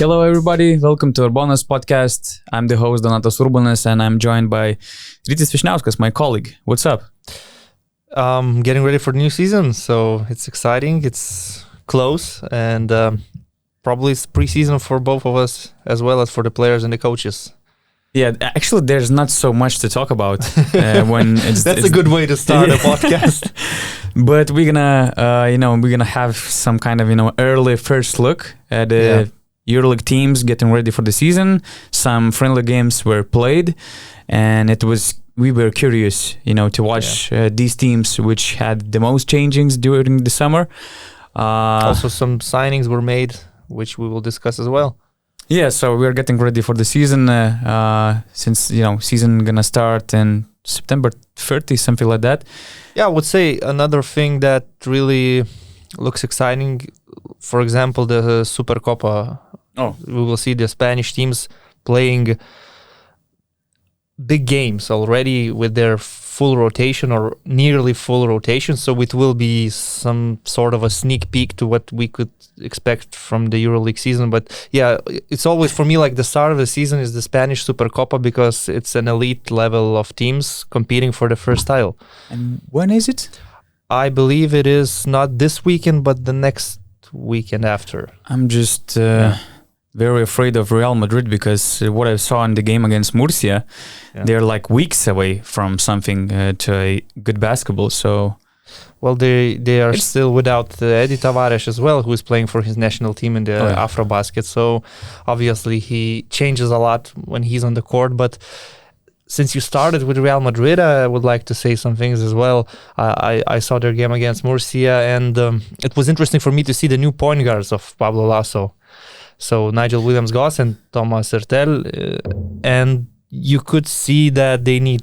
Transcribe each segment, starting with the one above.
Hello, everybody. Welcome to URBONUS podcast. I'm the host, Donatas URBONUS, and I'm joined by Rytis Vyšniauskas, my colleague. What's up? Getting ready for the new season, so it's exciting. It's close, and probably it's pre-season for both of us, as well as for the players and the coaches. Yeah, actually, there's not so much to talk about when it's. That's a good way to start a podcast. But we're gonna have some kind of early first look at the EuroLeague teams getting ready for the season. Some friendly games were played, and we were curious, to watch these teams which had the most changings during the summer. Also, some signings were made, which we will discuss as well. Yeah, so we're getting ready for the season since season gonna start in September 30, something like that. Yeah, I would say another thing that really looks exciting, for example, the Supercopa. We will see the Spanish teams playing big games already with their full rotation or nearly full rotation. So it will be some sort of a sneak peek to what we could expect from the EuroLeague season. But yeah, it's always for me like the start of the season is the Spanish Supercopa because it's an elite level of teams competing for the first title. And when is it? I believe it is not this weekend, but the next weekend after. I'm just very afraid of Real Madrid because what I saw in the game against Murcia, they're like weeks away from something to a good basketball. So, well, they are still without Edi Tavares as well, who is playing for his national team in the Afrobasket. So obviously he changes a lot when he's on the court. But since you started with Real Madrid, I would like to say some things as well. I saw their game against Murcia, and it was interesting for me to see the new point guards of Pablo Laso. So Nigel Williams-Goss and Thomas Hurtel, and you could see that they need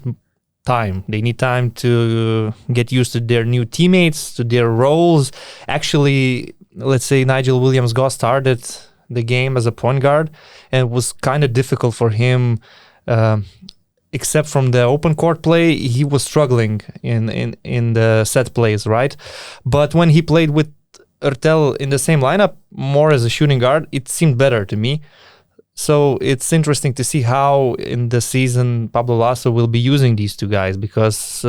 time. They need time to get used to their new teammates, to their roles. Actually, let's say Nigel Williams-Goss started the game as a point guard, and it was kind of difficult for him. Except from the open court play, he was struggling in the set plays, right? But when he played with Hurtel in the same lineup, more as a shooting guard, it seemed better to me. So it's interesting to see how in the season Pablo Laso will be using these two guys because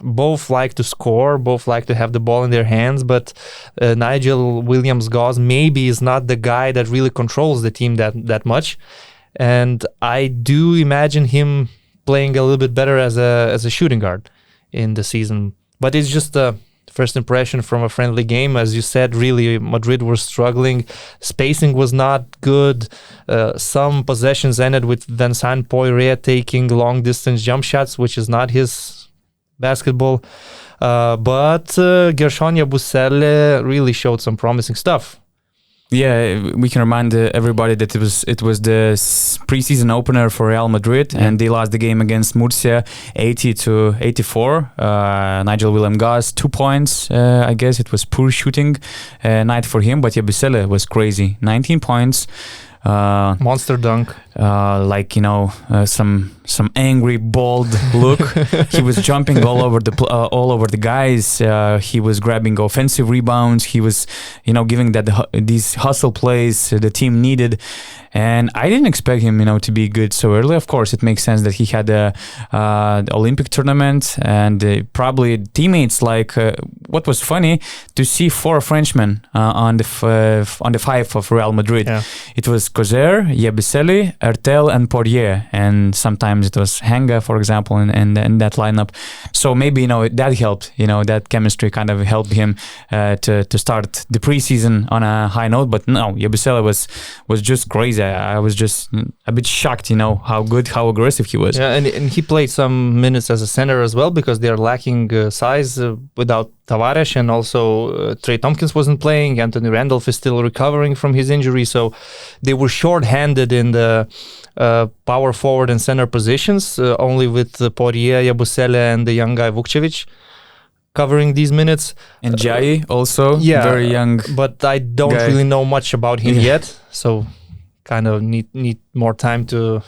both like to score, both like to have the ball in their hands, but Nigel Williams-Goss maybe is not the guy that really controls the team that much. And I do imagine him playing a little bit better as a shooting guard in the season. But it's just a first impression from a friendly game. As you said, really, Madrid were struggling. Spacing was not good. Some possessions ended with Vincent Poirier taking long-distance jump shots, which is not his basketball. But Gershon Yabusele really showed some promising stuff. Yeah, we can remind everybody that it was the preseason opener for Real Madrid, and they lost the game against Murcia 80-84. Nigel Williams-Goss 2 points. I guess it was poor shooting night for him, but Yabusele was crazy. 19 points. Monster dunk. Some angry, bold look. He was jumping all over the guys. He was grabbing offensive rebounds. He was, giving these hustle plays the team needed. And I didn't expect him, to be good so early. Of course, it makes sense that he had the Olympic tournament and probably teammates. What was funny to see 4 Frenchmen on the 5 of Real Madrid. Yeah. It was Cozer, Yabusele, Hurtel, and Poirier, and sometimes it was Henga, for example, in that lineup. So maybe that helped. That chemistry kind of helped him to start the preseason on a high note. But no, Yabusele was just crazy. I was just a bit shocked, how good, how aggressive he was. Yeah, and he played some minutes as a center as well because they are lacking size without Tavares, and also Trey Tompkins wasn't playing. Anthony Randolph is still recovering from his injury, so they were short-handed in the power forward and center positions, only with Poirier, Yabusele, and the young guy Vukcevic covering these minutes. And Jai also, very young. But I don't really know much about him yet, so kind of need more time to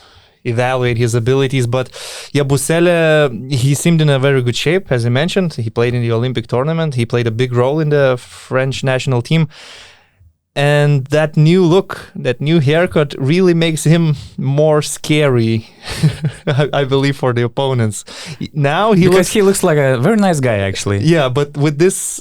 evaluate his abilities. But Yabusele, he seemed in a very good shape, as I mentioned. He played in the Olympic tournament. He played a big role in the French national team. And that new look, that new haircut really makes him more scary, I believe, for the opponents. Now he looks like a very nice guy, actually. Yeah, but with this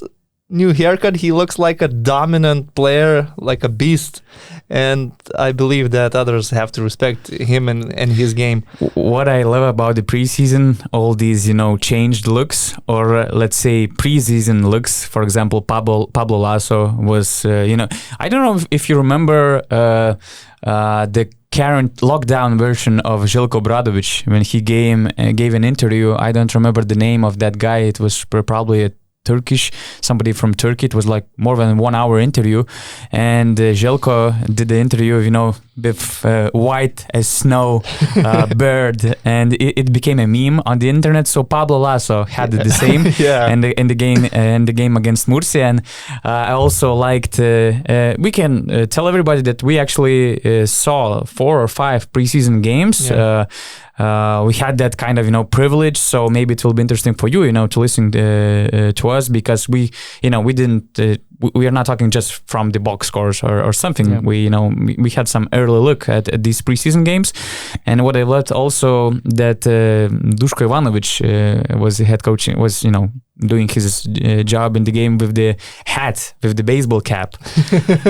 new haircut, he looks like a dominant player, like a beast. And I believe that others have to respect him and his game. What I love about the preseason, all these, changed looks, or let's say preseason looks. For example, Pablo Laso was, I don't know if you remember the current lockdown version of Željko Obradović when he gave an interview. I don't remember the name of that guy. It was probably somebody from Turkey. It was like more than 1 hour interview, and Željko did the interview, with white as snow bird, and it became a meme on the internet. So Pablo Laso had the same in the game against Murcia. And I also liked. We can tell everybody that we actually saw 4 or 5 preseason games. Yeah. We had that kind of privilege, so maybe it will be interesting for you to listen to us, because we didn't we are not talking just from the box scores or something. Yeah. We had some early look at these preseason games. And what I loved also that Duško Ivanovic was the head coach, was doing his job in the game with the hat, with the baseball cap.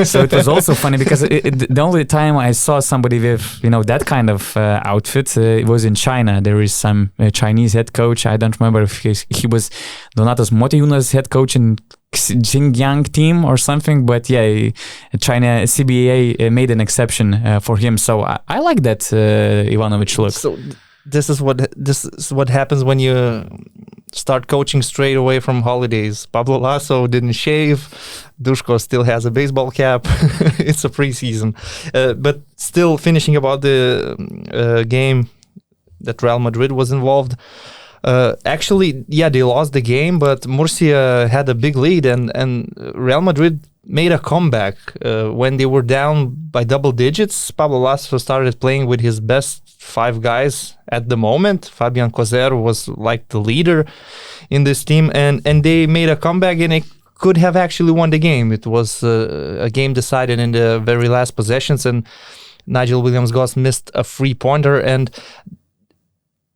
So it was also funny, because the only time I saw somebody with that kind of outfit, it was in China. There is some Chinese head coach. I don't remember if he was Donatas Motiejunas head coach in Xinjiang team or something, but China CBA made an exception for him. So I like that Ivanovic look. So this is what happens when you start coaching straight away from holidays. Pablo Laso didn't shave. Duško still has a baseball cap. It's a preseason. But still, finishing about the game that Real Madrid was involved. Actually, they lost the game, but Murcia had a big lead, and Real Madrid made a comeback. When they were down by double digits, Pablo Laso started playing with his best 5 guys at the moment. Fabian Coser was like the leader in this team, and they made a comeback, and it could have actually won the game. It was a game decided in the very last possessions, and Nigel Williams-Goss missed a 3-pointer, and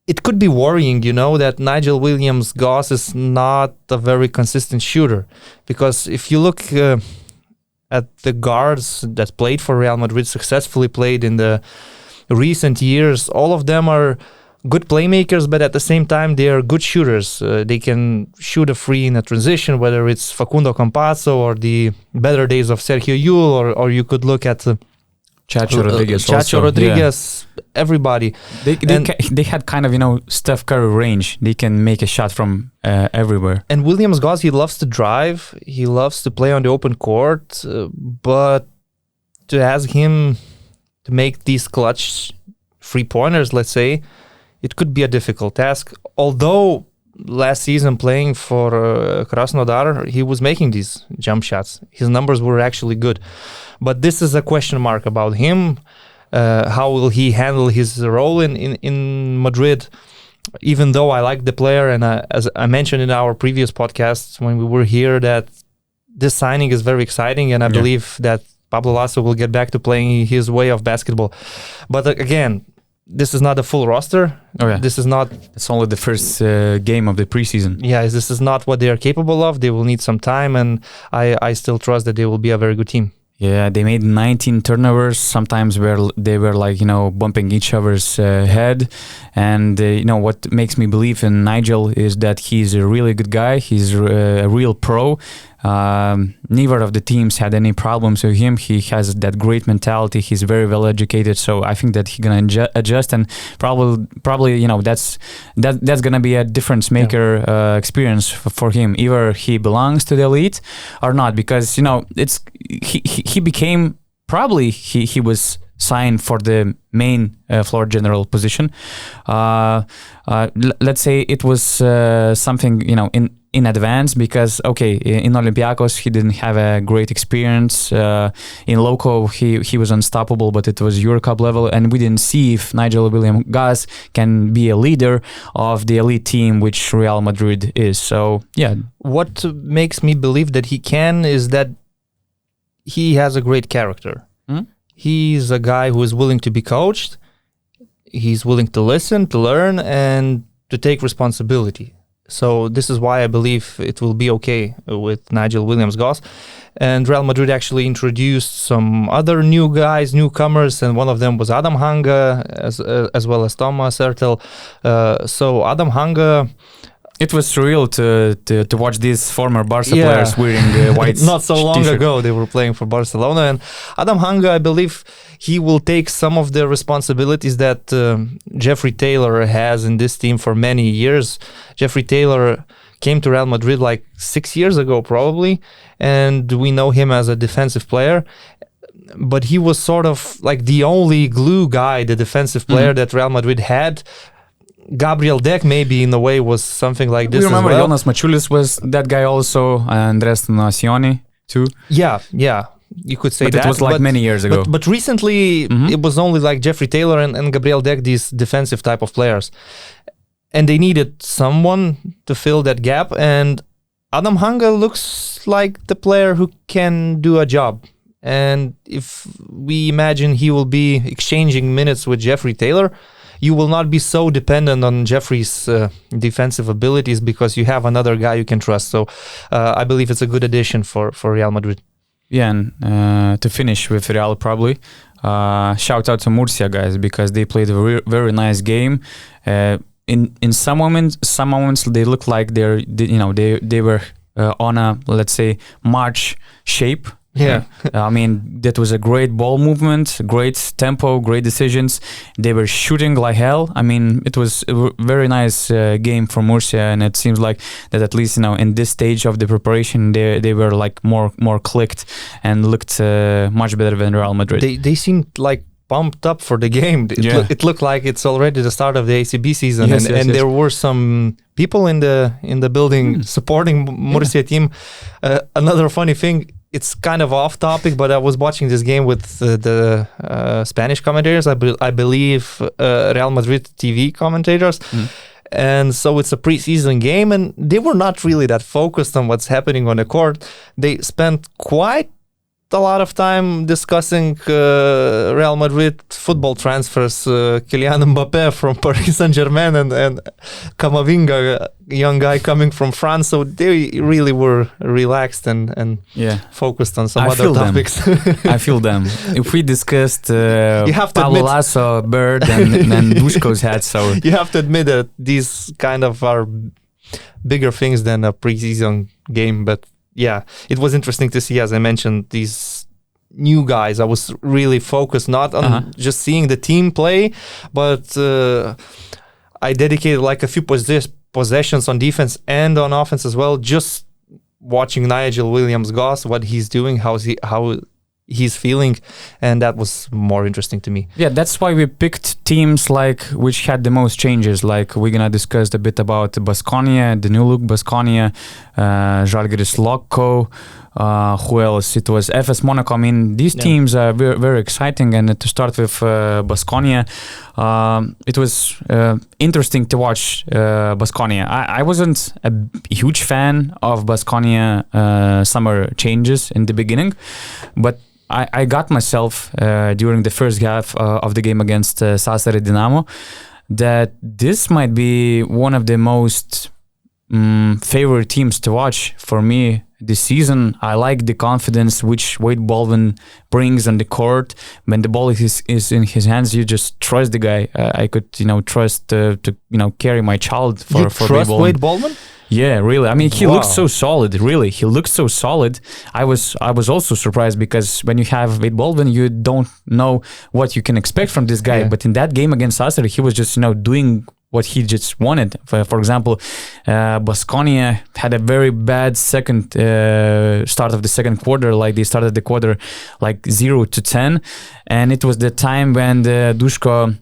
it could be worrying, that Nigel Williams-Goss is not a very consistent shooter. Because if you look at the guards that played for Real Madrid, successfully played in the recent years, all of them are good playmakers, but at the same time, they are good shooters. They can shoot a free in a transition, whether it's Facundo Campazzo or the better days of Sergio Llull, or you could look at Chacho Rodriguez. Chacho Rodriguez, everybody. They had kind of, Steph Curry range. They can make a shot from everywhere. And Williams-Goss, he loves to drive. He loves to play on the open court. But to ask him to make these clutch 3-pointers, let's say, it could be a difficult task. Although last season playing for Krasnodar, he was making these jump shots. His numbers were actually good. But this is a question mark about him. How will he handle his role in Madrid? Even though I like the player, and as I mentioned in our previous podcasts when we were here, that this signing is very exciting, and I believe that Pablo Laso will get back to playing his way of basketball. But again, this is not a full roster. This is not. It's only the first game of the preseason. Yeah, this is not what they are capable of. They will need some time, and I still trust that they will be a very good team. Yeah, they made 19 turnovers, sometimes where they were bumping each other's head. And, what makes me believe in Nigel is that he's a really good guy. He's a real pro. Neither of the teams had any problems with him. He has that great mentality. He's very well educated. So I think that he's going to adjust, and probably, that's going to be a difference maker experience for him. Either he belongs to the elite or not, because, it's he became, probably he was signed for the main floor general position. Let's say it was something, in advance, because in Olympiacos he didn't have a great experience. In Loco he was unstoppable, but it was EuroCup level, and we didn't see if Nigel Williams-Goss can be a leader of the elite team, which Real Madrid is. So what makes me believe that he can is that he has a great character. He's a guy who is willing to be coached. He's willing to listen, to learn, and to take responsibility. So this is why I believe it will be okay with Nigel Williams-Goss. And Real Madrid actually introduced some other newcomers, and one of them was Adam Hanga, as well as Thomas Ertel. So Adam Hanga... It was surreal to watch these former Barca players wearing white Not so long t-shirt. ago, they were playing for Barcelona. And Adam Hanga, I believe he will take some of the responsibilities that Jeffrey Taylor has in this team for many years. Jeffrey Taylor came to Real Madrid like 6 years ago, probably. And we know him as a defensive player. But he was sort of like the only glue guy, the defensive player that Real Madrid had. Gabriel Deck maybe in a way was something like this. We remember as well. Jonas Mačiulis was that guy also, and Andres Nacioni too. Yeah, you could say but that. It was like many years ago. But recently it was only like Jeffrey Taylor and Gabriel Deck, these defensive type of players. And they needed someone to fill that gap. And Adam Hanga looks like the player who can do a job. And if we imagine he will be exchanging minutes with Jeffrey Taylor, you will not be so dependent on Jeffrey's defensive abilities because you have another guy you can trust. So I believe it's a good addition for Real Madrid. Yeah, and to finish with Real probably, shout out to Murcia guys because they played a very nice game. In some moments they looked like they were on a, let's say, March shape. Yeah. I mean, that was a great ball movement, great tempo, great decisions. They were shooting like hell. I mean, it was a very nice game for Murcia, and it seems like that at least, in this stage of the preparation, they were like more clicked and looked much better than Real Madrid. They seemed like pumped up for the game. It looked like it's already the start of the ACB season, yes. There were some people in the building supporting Murcia team. Another funny thing, it's kind of off topic, but I was watching this game with the Spanish commentators. I believe Real Madrid TV commentators. And so it's a preseason game, and they were not really that focused on what's happening on the court. They spent quite a lot of time discussing Real Madrid football transfers, Kylian Mbappe from Paris Saint-Germain and Camavinga, a young guy coming from France. So they really were relaxed and focused on some other topics. I feel them. If we discussed Pablo Laso, Bird, and Dushko's hat, so you have to admit that these kind of are bigger things than a preseason game, but yeah, it was interesting to see, as I mentioned, these new guys. I was really focused not on just seeing the team play, but I dedicated like a few possessions on defense and on offense as well, just watching Nigel Williams-Goss, what he's doing, how he's feeling, and that was more interesting to me. Yeah, that's why we picked teams which had the most changes. Like we're gonna discuss a bit about Baskonia, the new look Baskonia, Zalgiris Loko, who else? It was FS Monaco. I mean, these teams are very, very exciting. And to start with Baskonia, it was interesting to watch Baskonia. I wasn't a huge fan of Baskonia summer changes in the beginning, but I got myself during the first half of the game against Sassari Dinamo that this might be one of the most favorite teams to watch for me this season. I like the confidence which Wade Baldwin brings on the court. When the ball is in his hands, you just trust the guy. I could trust to carry my child for you trust Wade Baldwin? Yeah, really. I mean, he looks so solid. Really, he looks so solid. I was also surprised because when you have Wade Baldwin, you don't know what you can expect from this guy. Yeah. But in that game against Sassari, he was just doing what he just wanted. For example, Baskonia had a very bad second start of the second quarter. Like they started the quarter like 0-10, and it was the time when the Dushko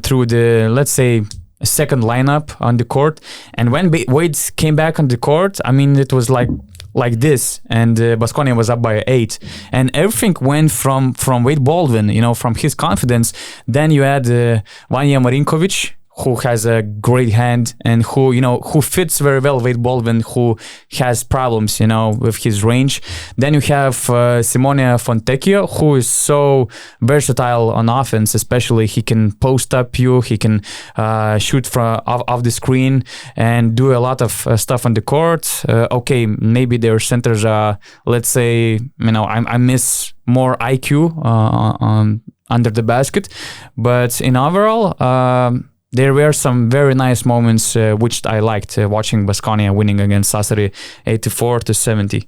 threw the, let's say, second lineup on the court, and when Wade came back on the court, I mean, it was like this, and Baskonia was up by 8, and everything went from Wade Baldwin, from his confidence. Then you had Vanja Marinkovic, who has a great hand and who fits very well with Baldwin, who has problems, with his range. Then you have Simone Fontecchio, who is so versatile on offense, especially he can post up you, he can shoot from off the screen and do a lot of stuff on the court. Okay, maybe their centers are, let's say, I miss more IQ under the basket, but in overall, there were some very nice moments which I liked watching Baskonia winning against Sassari 84-70.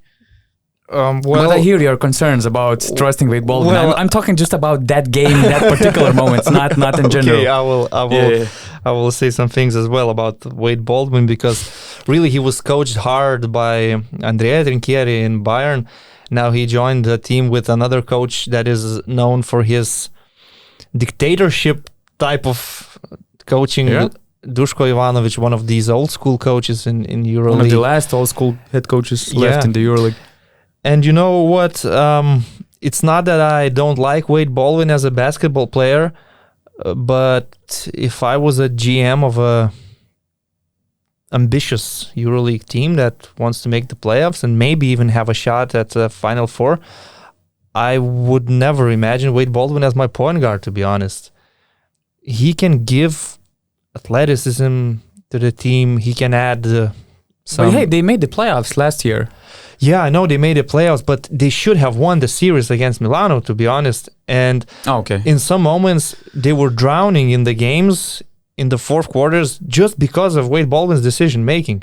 But I hear your concerns about trusting Wade Baldwin. I'm talking just about that game, that particular moment, not in general. Okay, I will say some things as well about Wade Baldwin, because really he was coached hard by Andrea Trinchieri in Bayern. Now he joined a team with another coach that is known for his dictatorship type of coaching. Yeah. Duško Ivanovic, one of these old school coaches in EuroLeague. One of the last old school head coaches left in the EuroLeague. And you know what? It's not that I don't like Wade Baldwin as a basketball player, but if I was a GM of a ambitious EuroLeague team that wants to make the playoffs and maybe even have a shot at the Final Four, I would never imagine Wade Baldwin as my point guard, to be honest. He can give athleticism to the team. He can add some... But hey, they made the playoffs last year. Yeah, I know they made the playoffs, but they should have won the series against Milano, to be honest. And in some moments, they were drowning in the games in the fourth quarters just because of Wade Baldwin's decision-making.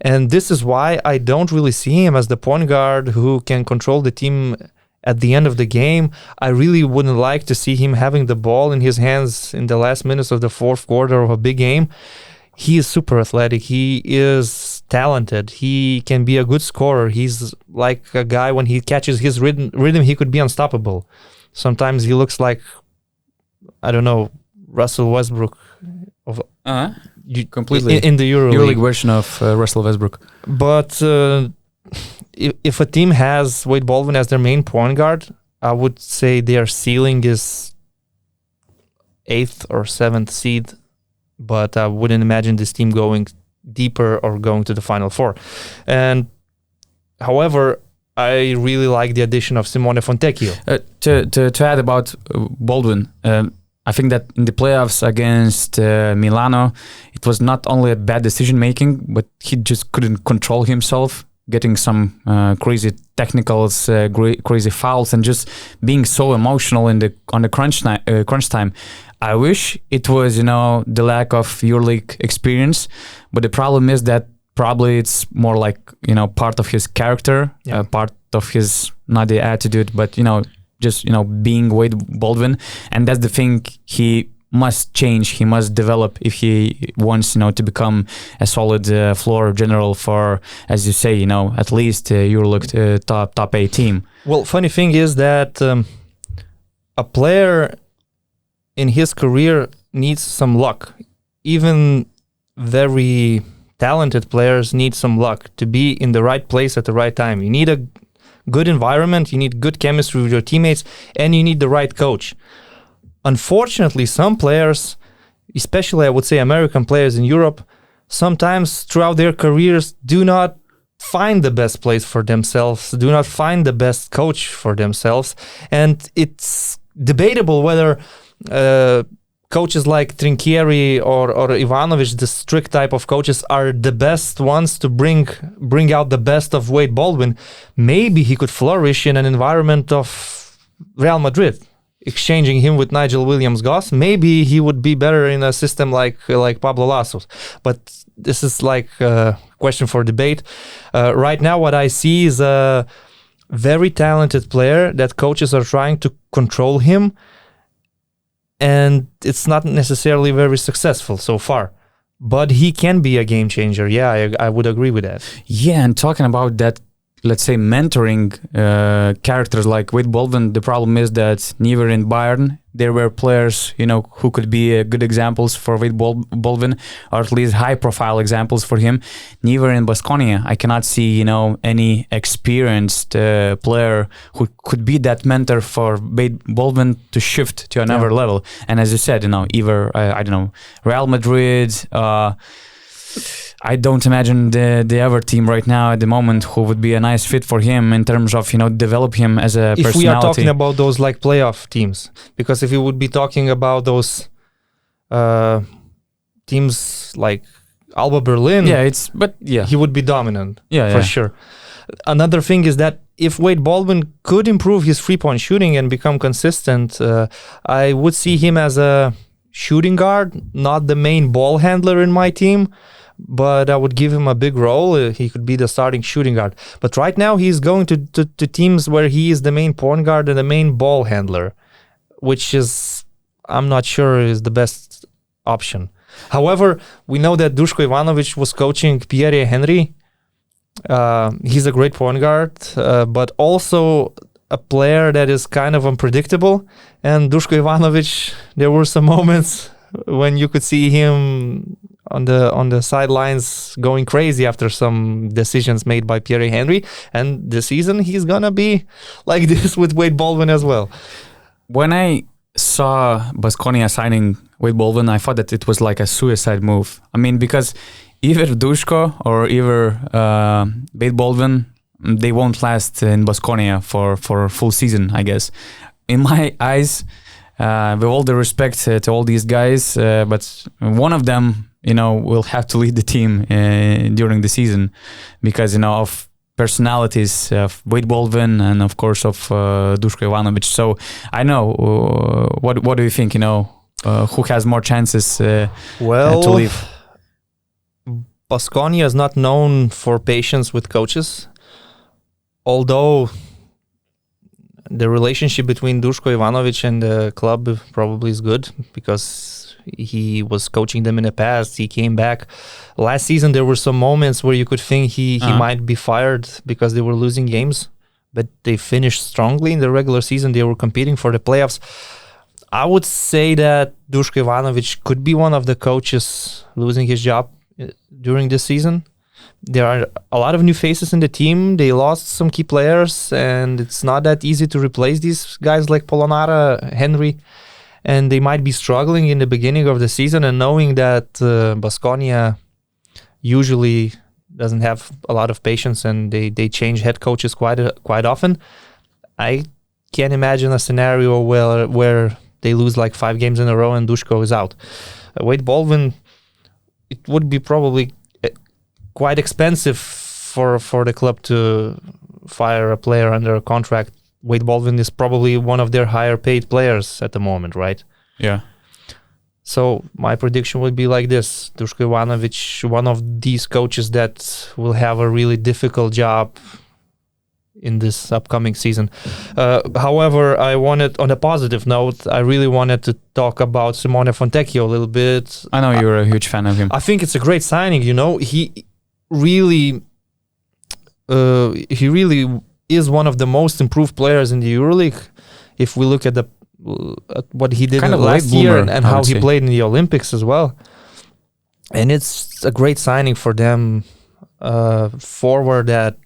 And this is why I don't really see him as the point guard who can control the team at the end of the game. I really wouldn't like to see him having the ball in his hands in the last minutes of the fourth quarter of a big game. He is super athletic. He is talented. He can be a good scorer. He's like a guy, when he catches his rhythm, he could be unstoppable. Sometimes he looks like, I don't know, Russell Westbrook. Completely. In the EuroLeague version of Russell Westbrook. But if a team has Wade Baldwin as their main point guard, I would say their ceiling is 8th or 7th seed. But I wouldn't imagine this team going deeper or going to the Final Four. And however, I really like the addition of Simone Fontecchio. To add about Baldwin, I think that in the playoffs against Milano, it was not only a bad decision making, but he just couldn't control himself, getting some crazy technicals, crazy fouls, and just being so emotional on the crunch time. I wish it was, the lack of EuroLeague experience, but the problem is that probably it's more like, part of his character, part of his, not the attitude, but, just, being Wade Baldwin. And that's the thing he must change, he must develop if he wants, to become a solid floor general for, as you say, at least EuroLeague top 8 team. Well, funny thing is that a player in his career needs some luck. Even very talented players need some luck to be in the right place at the right time. You need a good environment, you need good chemistry with your teammates, and you need the right coach. Unfortunately, some players, especially I would say American players in Europe, sometimes throughout their careers do not find the best place for themselves, do not find the best coach for themselves. And it's debatable whether coaches like Trinchieri or Ivanovic, the strict type of coaches, are the best ones to bring out the best of Wade Baldwin. Maybe he could flourish in an environment of Real Madrid, exchanging him with Nigel Williams-Goss. Maybe he would be better in a system like Pablo Laso's. But this is like a question for debate. Right now, what I see is a very talented player that coaches are trying to control him, and it's not necessarily very successful so far. But he can be a game changer. Yeah, I would agree with that. Yeah, and talking about that, let's say mentoring characters like Wade Baldwin, the problem is that neither in Bayern there were players, who could be good examples for Wade Baldwin, or at least high-profile examples for him. Neither in Baskonia, I cannot see, any experienced player who could be that mentor for Wade Baldwin to shift to another level. And as you said, either I don't know, Real Madrid. I don't imagine the other team right now at the moment who would be a nice fit for him in terms of develop him as a personality. If we are talking about those like playoff teams, because if you would be talking about those teams like Alba Berlin, he would be dominant for sure. Another thing is that if Wade Baldwin could improve his 3-point shooting and become consistent, I would see him as a shooting guard, not the main ball handler in my team. But I would give him a big role. He could be the starting shooting guard. But right now he's going to teams where he is the main point guard and the main ball handler, which is, I'm not sure, is the best option. However, we know that Duško Ivanovic was coaching Pierre Henry. He's a great point guard, but also a player that is kind of unpredictable. And Duško Ivanovic, there were some moments when you could see him on the sidelines going crazy after some decisions made by Pierre Henry, and this season he's gonna be like this with Wade Baldwin as well. When I saw Baskonia signing Wade Baldwin, I thought that it was like a suicide move. I mean, because either Duško or either Wade Baldwin, they won't last in Baskonia for a full season, I guess. In my eyes, with all the respect to all these guys, but one of them, will have to lead the team during the season because, of personalities of Wade Baldwin and, of course, of Duško Ivanovic. So I know. What do you think? Who has more chances to leave? Baskonia is not known for patience with coaches, although the relationship between Duško Ivanovic and the club probably is good because he was coaching them in the past. He came back. Last season, there were some moments where you could think he might be fired because they were losing games, but they finished strongly in the regular season. They were competing for the playoffs. I would say that Duško Ivanovic could be one of the coaches losing his job during this season. There are a lot of new faces in the team. They lost some key players, and it's not that easy to replace these guys like Polonara, Henry. And they might be struggling in the beginning of the season, and knowing that Baskonia usually doesn't have a lot of patience and they change head coaches quite often, I can't imagine a scenario where they lose like 5 games in a row and Duško is out. Wade Baldwin, it would be probably quite expensive for the club to fire a player under a contract. Wade Baldwin is probably one of their higher paid players at the moment, right? Yeah. So my prediction would be like this. Duško Ivanovic, one of these coaches that will have a really difficult job in this upcoming season. However, I wanted, on a positive note, I really wanted to talk about Simone Fontecchio a little bit. I know you're a huge fan of him. I think it's a great signing, He really is one of the most improved players in the EuroLeague. If we look at what he did last year and how he played in the Olympics as well. And it's a great signing for them. Forward that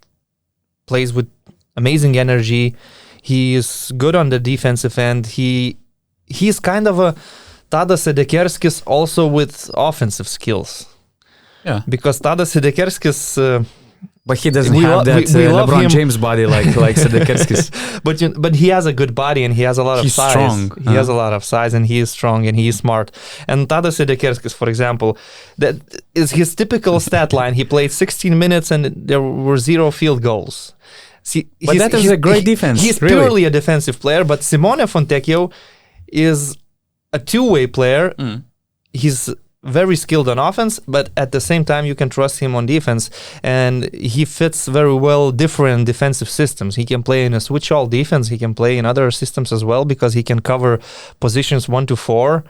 plays with amazing energy. He is good on the defensive end. He's kind of a Tadas Sedekerskis also with offensive skills. Yeah. Because Tadas Sedekerskis... but he doesn't have that LeBron James body like Sedekerskis. But he has a good body and he has a lot of size. Strong. He has a lot of size and he is strong and he is smart. And Tadas Sedekerskis, for example, that is his typical stat line. He played 16 minutes and there were 0 field goals. But that is a great defense. He's purely a defensive player, but Simone Fontecchio is a two-way player. He's very skilled on offense, but at the same time you can trust him on defense, and he fits very well different defensive systems. He can play in a switch-all defense. He can play in other systems as well because he can cover positions 1 to 4.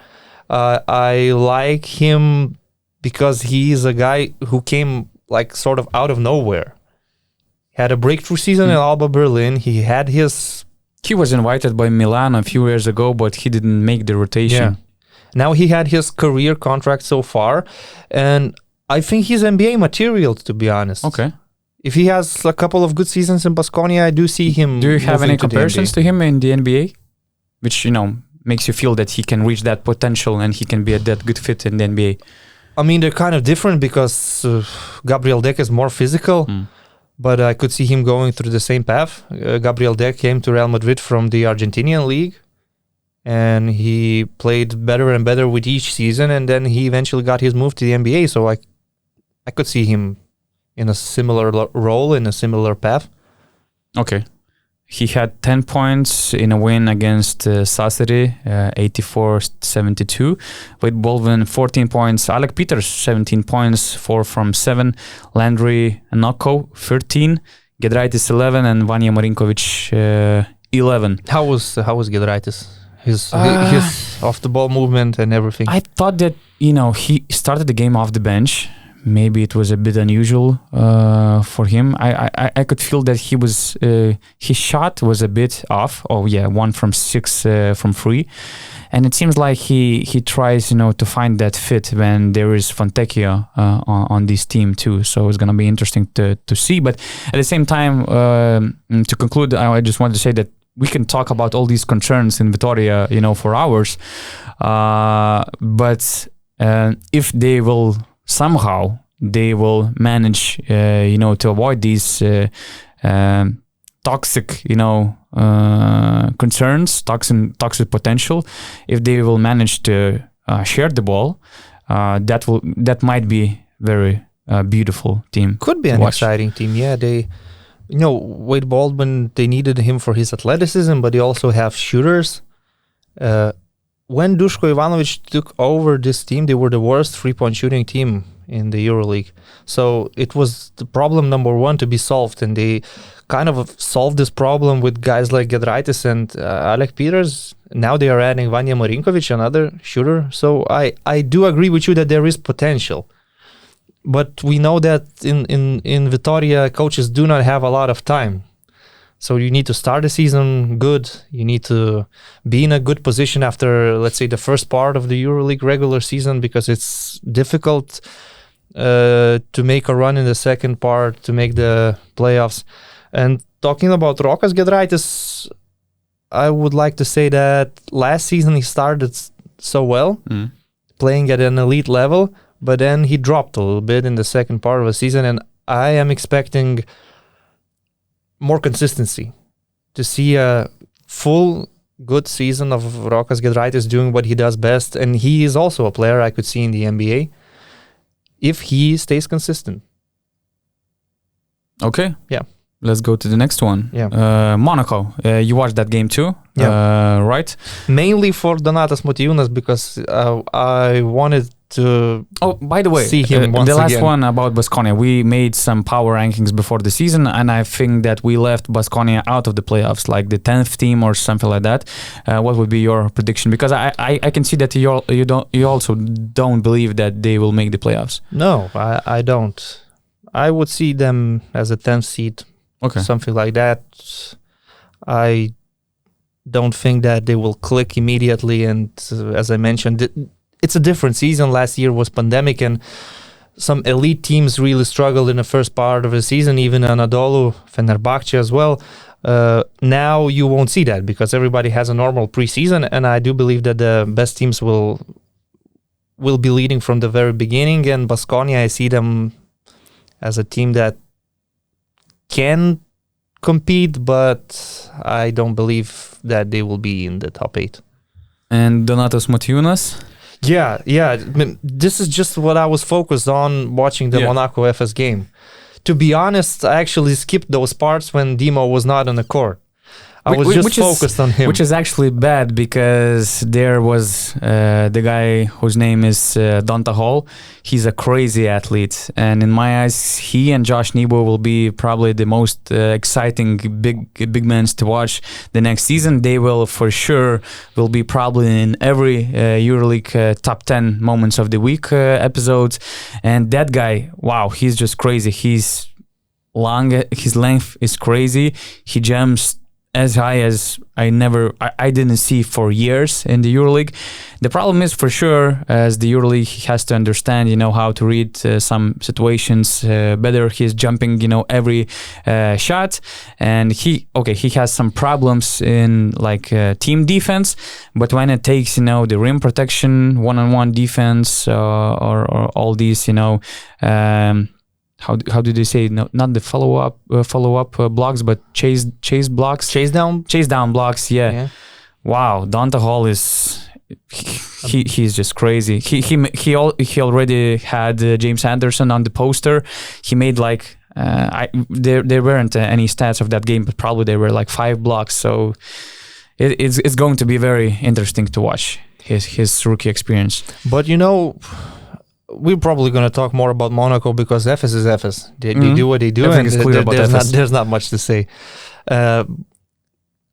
I like him because he is a guy who came like sort of out of nowhere. He had a breakthrough season in Alba Berlin. He had his He was invited by Milan a few years ago, but he didn't make the rotation. Yeah. Now he had his career contract so far, and I think he's NBA material, to be honest. Okay. If he has a couple of good seasons in Baskonia, I do see him. Do you have any comparisons to to him in the NBA? Which, makes you feel that he can reach that potential and he can be that good fit in the NBA? I mean, they're kind of different because Gabriel Deck is more physical, but I could see him going through the same path. Gabriel Deck came to Real Madrid from the Argentinian league, and he played better and better with each season, and then he eventually got his move to the NBA. So I could see him in a similar role, in a similar path. Okay. He had 10 points in a win against Sassari, 84-72. With Baldwin, 14 points. Alec Peters, 17 points, 4 from 7. Landry Noko, 13. Giedraitis, 11. And Vanya Marinkovic, 11. How was Giedraitis? His off-the-ball movement and everything. I thought that, he started the game off the bench. Maybe it was a bit unusual for him. I could feel that his shot was a bit off. 1 from 6 from 3, and it seems like he tries to find that fit when there is Fontecchio on this team too. So it's gonna be interesting to see. But at the same time, to conclude, I just wanted to say that we can talk about all these concerns in Vitoria, for hours. But if they will somehow manage, to avoid these toxic, concerns, toxic potential. If they will manage to share the ball, that might be very beautiful team. Could be an exciting team. Yeah, they. Wade Baldwin, they needed him for his athleticism, but they also have shooters. When Duško Ivanovic took over this team, they were the worst three-point shooting team in the EuroLeague. So it was the problem number one to be solved, and they kind of solved this problem with guys like Giedraitis and Alec Peters. Now they are adding Vanya Marinkovic, another shooter. So I do agree with you that there is potential. But we know that in Vitoria, coaches do not have a lot of time. So you need to start the season good. You need to be in a good position after, let's say, the first part of the EuroLeague regular season, because it's difficult to make a run in the second part, to make the playoffs. And talking about Rokas Giedraitis, I would like to say that last season he started so well, playing at an elite level, but then he dropped a little bit in the second part of the season, and I am expecting more consistency, to see a full good season of Rokas Giedraitis doing what he does best. And he is also a player I could see in the NBA if he stays consistent. Okay. Yeah. Let's go to the next one. Yeah. Monaco. You watched that game too, right? Mainly for Donatas Motiejunas, because I wanted to by the way, see him once the last again. one about Baskonia, we made some power rankings before the season, and I think that we left Baskonia out of the playoffs, like the 10th team or something like that. What would be your prediction? Because I can see that you also don't believe that they will make the playoffs. No, I don't. I would see them as a 10th seed, something like that. I don't think that they will click immediately, and as I mentioned, it's a different season. Last year was pandemic, and some elite teams really struggled in the first part of the season, even Anadolu, Fenerbahce as well. Now you won't see that because everybody has a normal preseason, and I do believe that the best teams will be leading from the very beginning. And Baskonia, I see them as a team that can compete, but I don't believe that they will be in the top 8. And Donatas Motiejunas? Yeah. I mean, this is just what I was focused on watching the Monaco FS game. To be honest, I actually skipped those parts when Dimo was not on the court. I was just focused on him. Which is actually bad, because there was the guy whose name is Donta Hall. He's a crazy athlete. And in my eyes, he and Josh Nebo will be probably the most exciting big men to watch the next season. They will for sure will be probably in every EuroLeague top 10 moments of the week episodes. And that guy, wow, he's just crazy. He's long. His length is crazy. He jumps as high as I didn't see for years in the EuroLeague. The problem is for sure, as the EuroLeague, he has to understand, how to read some situations better. He's jumping, every shot, and he has some problems in team defense. But when it takes, the rim protection, one-on-one defense, or all these, how do they say? No, not the follow up blocks, but chase blocks, chase down blocks. Yeah. Wow, Donta Hall is he's just crazy. He already had James Anderson on the poster. He made there weren't any stats of that game, but probably there were 5 blocks. So it's going to be very interesting to watch his rookie experience. But we're probably going to talk more about Monaco because Efes is Efes. They do what they do, and there's not much to say.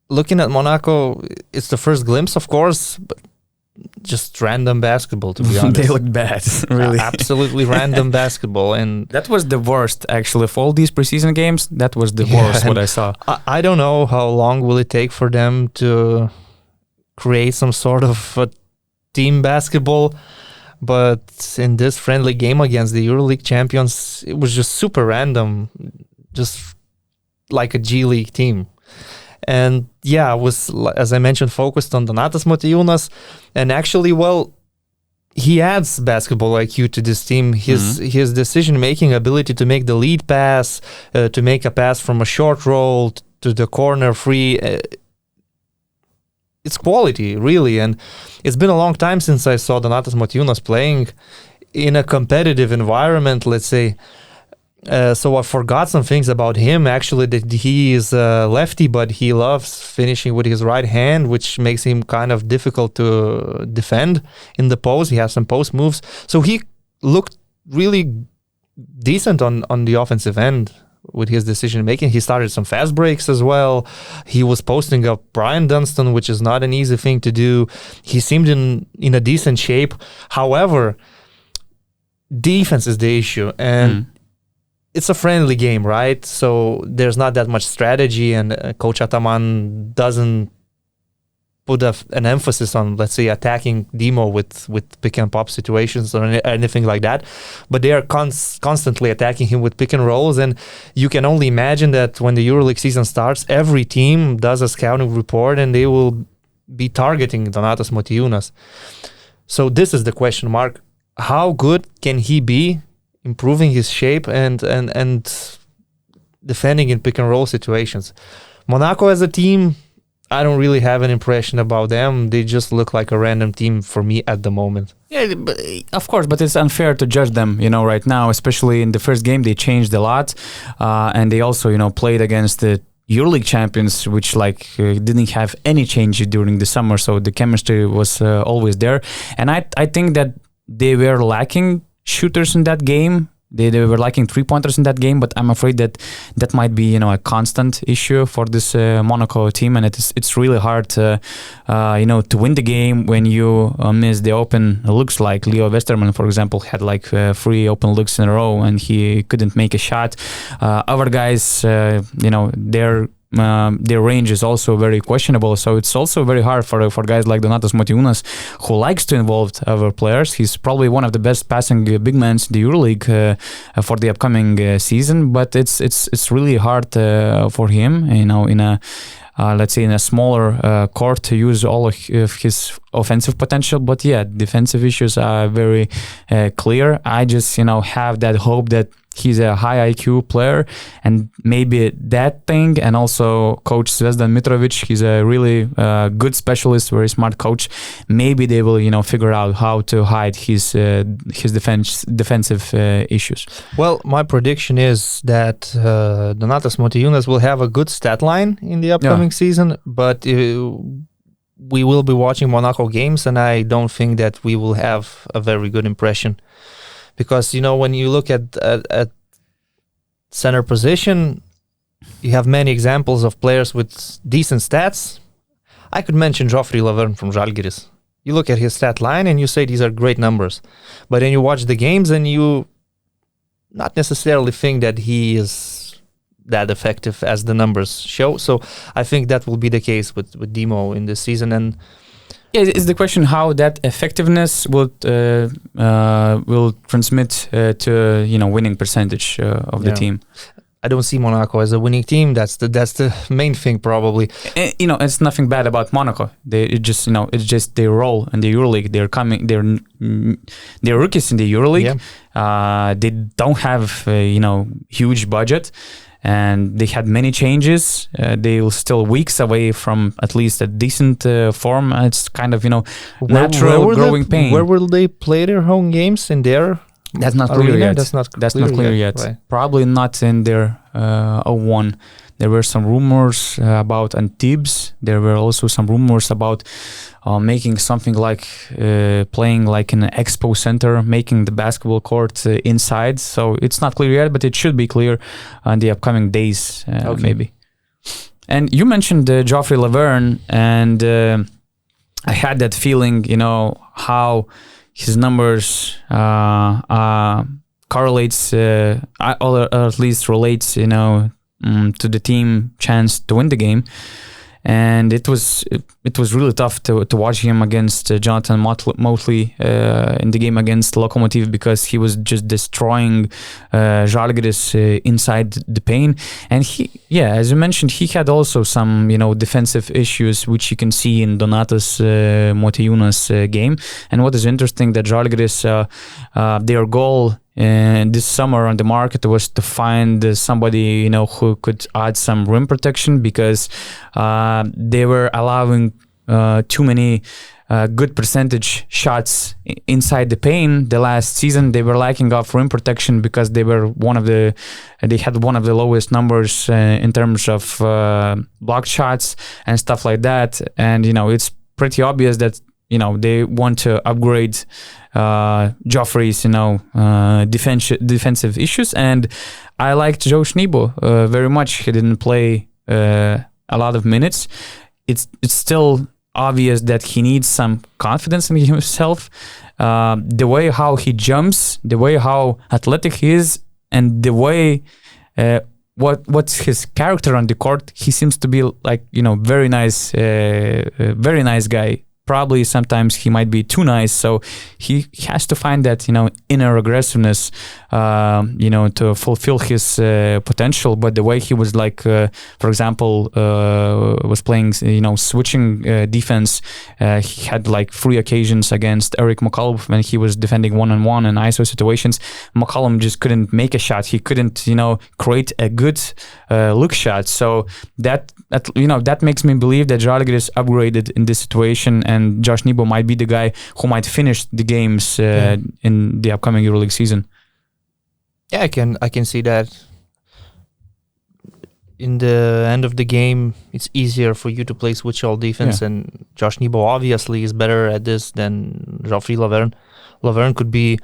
Looking at Monaco, it's the first glimpse, of course, but just random basketball, to be honest. They look bad, really. Absolutely random basketball. And that was the worst, actually. Of all these preseason games, that was the worst what I saw. I don't know how long will it take for them to create some sort of team basketball. But in this friendly game against the EuroLeague champions, it was just super random, just like a G League team. And I was, as I mentioned, focused on Donatas Motiejunas. And actually, he adds basketball IQ to this team. His decision-making ability to make the lead pass, to make a pass from a short roll to the corner free, it's quality, really. And it's been a long time since I saw Donatas Motiejunas playing in a competitive environment, let's say. So I forgot some things about him, actually, that he is a lefty, but he loves finishing with his right hand, which makes him kind of difficult to defend in the post. He has some post moves. So he looked really decent on the offensive end with his decision making. He started some fast breaks as well. He was posting up Brian Dunstan, which is not an easy thing to do. He seemed in a decent shape. However, defense is the issue, and it's a friendly game, right? So there's not that much strategy, and Coach Ataman doesn't put an emphasis on, let's say, attacking Demo with pick and pop situations or anything like that. But they are constantly attacking him with pick and rolls, and you can only imagine that when the EuroLeague season starts, every team does a scouting report and they will be targeting Donatas Motiejunas. So this is the question mark. How good can he be improving his shape and defending in pick and roll situations? Monaco as a team, I don't really have an impression about them. They just look like a random team for me at the moment. Yeah, but, of course, but it's unfair to judge them, right now, especially in the first game. They changed a lot, and they also, played against the EuroLeague champions, which didn't have any change during the summer, so the chemistry was always there. And I think that they were lacking shooters in that game. They were lacking 3-pointers in that game, but I'm afraid that might be a constant issue for this Monaco team, and it's really hard to win the game when you miss the open looks. Like Leo Westerman, for example, had 3 open looks in a row and he couldn't make a shot. Other guys, their range is also very questionable, so it's also very hard for guys like Donatas Motiejunas, who likes to involve other players. He's probably one of the best passing big men in the EuroLeague for the upcoming season, but it's really hard for him, in a let's say in a smaller court, to use all of his offensive potential. But defensive issues are very clear. I just have that hope that he's a high IQ player, and maybe that thing, and also Coach Zvezdan Mitrovic, he's a really good specialist, very smart coach. Maybe they will figure out how to hide his defensive issues. Well, my prediction is that Donatas Motiejunas will have a good stat line in the upcoming season, but we will be watching Monaco games, and I don't think that we will have a very good impression. Because, when you look at center position, you have many examples of players with decent stats. I could mention Geoffrey Laverne from Zalgiris. You look at his stat line and you say these are great numbers. But then you watch the games and you not necessarily think that he is that effective as the numbers show. So I think that will be the case with Demo in this season. And is the question how that effectiveness will transmit to winning percentage of the team. I don't see Monaco as a winning team. That's the main thing, probably. It's nothing bad about Monaco. It's just their role in the EuroLeague. They're rookies in the EuroLeague. Yeah. They don't have huge budget, and they had many changes. They were still weeks away from at least a decent form. It's kind of natural growing pain. Where will they play their home games in their? That's not clear yet. That's not clear yet. Right. Probably not in their 01. There were some rumors about Antibes. There were also some rumors about making something like playing like in an expo center, making the basketball court inside. So it's not clear yet, but it should be clear in the upcoming days, maybe. And you mentioned Geoffrey Laverne, and I had that feeling, how his numbers correlates, or at least relates, to the team chance to win the game. And it was really tough to watch him against Jonathan Motley in the game against Lokomotiv, because he was just destroying Zalgiris inside the paint. And as you mentioned, he had also some defensive issues, which you can see in Donatas Motiejunas game. And what is interesting, that Zalgiris their goal this summer on the market was to find somebody who could add some rim protection, because they were allowing too many good percentage shots inside the paint. The last season they were lacking of rim protection, because they had one of the lowest numbers in terms of blocked shots and stuff like that. And it's pretty obvious that they want to upgrade Geoffrey's defensive issues. And I liked Josh Nebo very much. He didn't play a lot of minutes. It's still obvious that he needs some confidence in himself. The way how he jumps, the way how athletic he is, and the way what's his character on the court, he seems to be like very nice guy. Probably sometimes he might be too nice, so he has to find that inner aggressiveness to fulfill his potential. But the way he was for example, was playing switching defense, he had 3 occasions against Eric McCollum when he was defending 1-on-1 in ISO situations. McCollum just couldn't make a shot. He couldn't create a good look shot. So that makes me believe that Zalgiris upgraded in this situation, and Josh Nebo might be the guy who might finish the games in the upcoming EuroLeague season. Yeah, I can see that. In the end of the game, it's easier for you to play switch all defense, and Josh Nebo obviously is better at this than Geoffrey Laverne. Laverne could be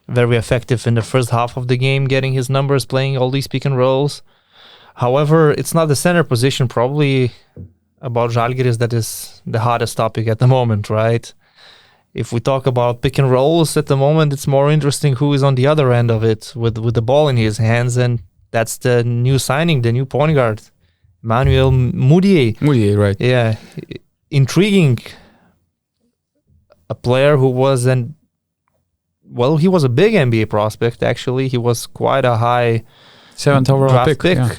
very effective in the first half of the game, getting his numbers, playing all these pick and rolls. However, it's not the center position probably about Zalgiris that is the hottest topic at the moment, right? If we talk about pick and rolls at the moment, it's more interesting who is on the other end of it with the ball in his hands, and that's the new signing, the new point guard, Emmanuel Mudiay. Mudiay, right? Yeah, intriguing. A player who was he was a big NBA prospect actually. He was quite a high 7th overall pick. Yeah.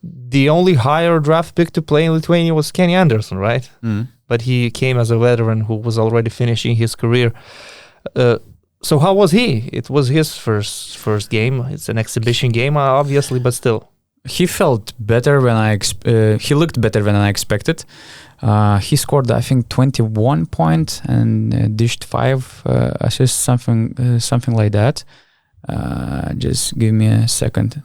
The only higher draft pick to play in Lithuania was Kenny Anderson, right? Mm. But he came as a veteran who was already finishing his career. So how was he? It was his first game. It's an exhibition game, obviously, but still. He felt better he looked better than I expected. He scored, I think, 21 points and dished 5 assists, something like that. Just give me a second.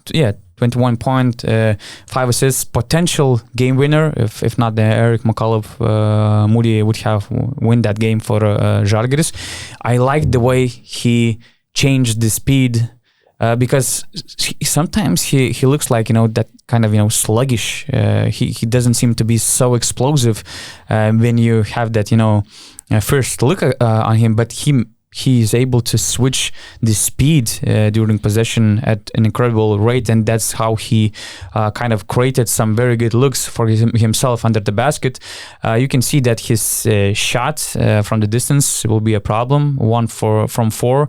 21 point, 5 assists, potential game winner. If not, the Eric McCollum, Mudiay would have win that game for Zalgiris. I like the way he changed the speed, because sometimes he looks like that kind of sluggish. He doesn't seem to be so explosive when you have that first look on him, but he he is able to switch the speed during possession at an incredible rate, and that's how he kind of created some very good looks for himself under the basket. You can see that his shot from the distance will be a problem. 1 from 4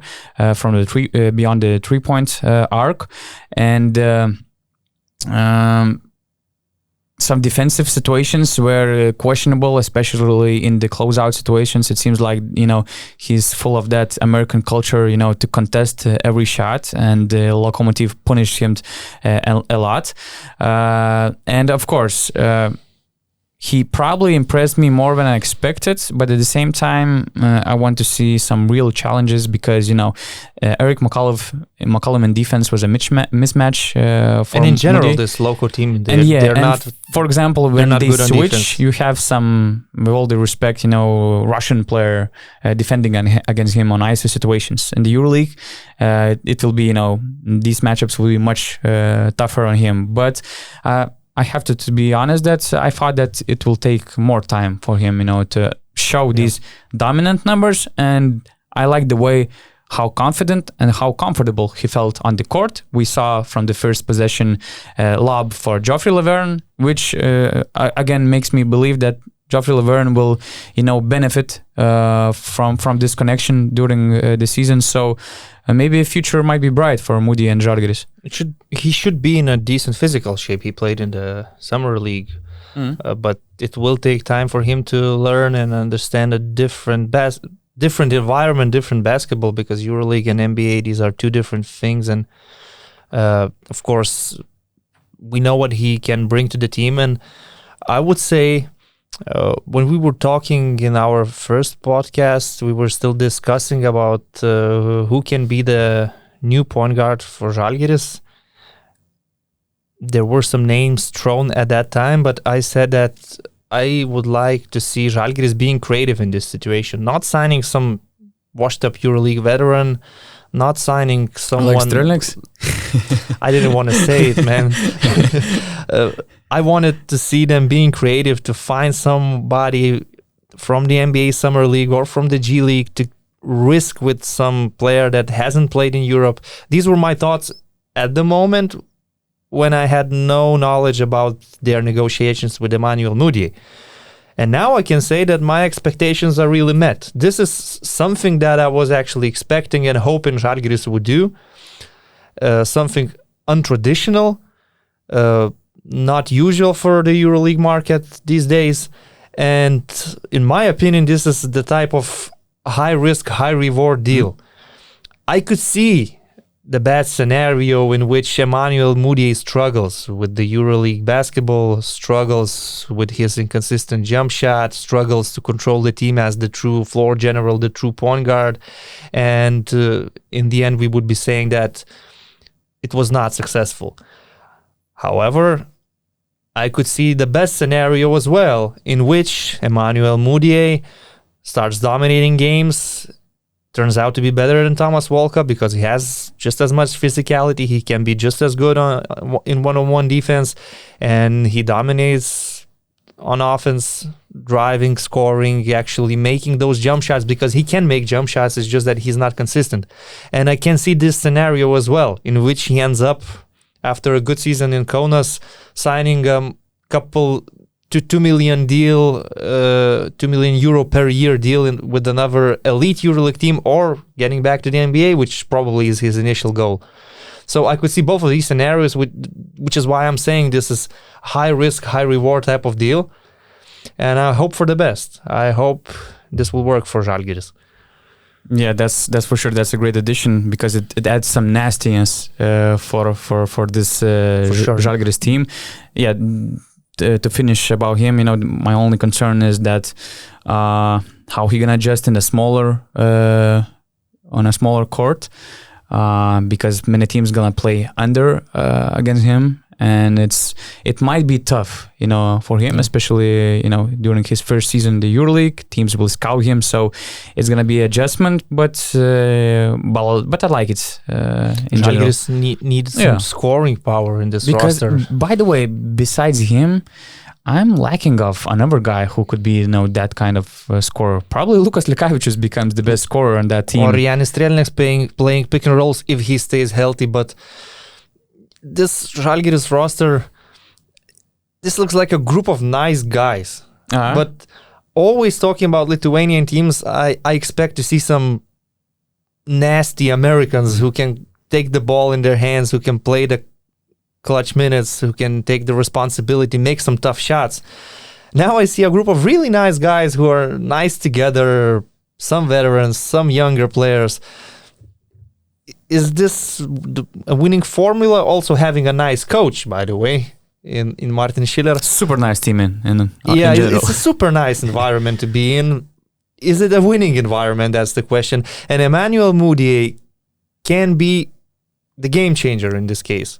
from the beyond the 3-point arc, and some defensive situations were questionable, especially in the closeout situations. It seems like, he's full of that American culture, to contest every shot, and Lokomotiv punished him a lot. And of course, he probably impressed me more than I expected, but at the same time, I want to see some real challenges because, Eric McCollum in defense was a mismatch for And in general, Mudiay. this local team, they're not... For example, when they switch, defense. you have some, with all due respect, Russian player defending against him on ISO situations. In the EuroLeague, it will be, these matchups will be much tougher on him. But I have to be honest that I thought that it will take more time for him, to show these dominant numbers. And I like the way how confident and how comfortable he felt on the court. We saw from the first possession lob for Geoffrey Laverne, which again makes me believe that Geoffrey Laverne will, benefit from this connection during the season. So maybe a future might be bright for Mudiay and Žalgiris. He should be in a decent physical shape. He played in the summer league, but it will take time for him to learn and understand a different environment, different basketball, because EuroLeague and NBA, these are two different things. And of course, we know what he can bring to the team. And I would say, when we were talking in our first podcast, we were still discussing about who can be the new point guard for Žalgiris. There were some names thrown at that time, but I said that I would like to see Žalgiris being creative in this situation, not signing some washed-up EuroLeague veteran, not signing someone... Like Sterlings? I didn't want to say it, man. I wanted to see them being creative, to find somebody from the NBA Summer League or from the G League to risk with some player that hasn't played in Europe. These were my thoughts at the moment when I had no knowledge about their negotiations with Emmanuel Mudiay. And now I can say that my expectations are really met. This is something that I was actually expecting and hoping Žalgiris would do. Something untraditional, not usual for the EuroLeague market these days. And in my opinion, this is the type of high-risk, high-reward deal. I could see the bad scenario in which Emmanuel Mudiay struggles with the EuroLeague basketball, struggles with his inconsistent jump shot, struggles to control the team as the true floor general, the true point guard. And in the end, we would be saying that it was not successful. However, I could see the best scenario as well, in which Emmanuel Mudiay starts dominating games, turns out to be better than Thomas Walcott because he has just as much physicality. He can be just as good in one-on-one defense, and he dominates on offense, driving, scoring, actually making those jump shots, because he can make jump shots. It's just that he's not consistent. And I can see this scenario as well, in which he ends up, after a good season in Kaunas, signing couple to 2 million deal, 2 million euro per year deal with another elite EuroLeague team, or getting back to the NBA, which probably is his initial goal. So I could see both of these scenarios, which is why I'm saying this is high risk, high reward type of deal. And I hope for the best. I hope this will work for Žalgiris. Yeah, that's for sure. That's a great addition because it adds some nastiness for this Žalgiris team. Yeah. To finish about him, my only concern is that how he gonna adjust in a smaller on a smaller court, because many teams gonna play under against him, and it might be tough, for him, especially during his first season in the EuroLeague. Teams will scout him, so it's gonna be adjustment. But I like it in general. Žalgiris needs some scoring power in this roster. By the way, besides him, I'm lacking of another guy who could be, that kind of scorer. Probably Lukas Lekavičius becomes the best scorer on that team. Or Yanis Strelnieks playing pick and rolls if he stays healthy. But this Žalgiris roster, this looks like a group of nice guys. But always talking about Lithuanian teams, I expect to see some nasty Americans who can take the ball in their hands, who can play the clutch minutes, who can take the responsibility, make some tough shots. Now I see a group of really nice guys who are nice together, some veterans, some younger players. Is this a winning formula? Also having a nice coach, by the way, in Martin Schiller. Super nice team in it's a super nice environment to be in. Is it a winning environment? That's the question. And Emmanuel Mudiay can be the game changer in this case.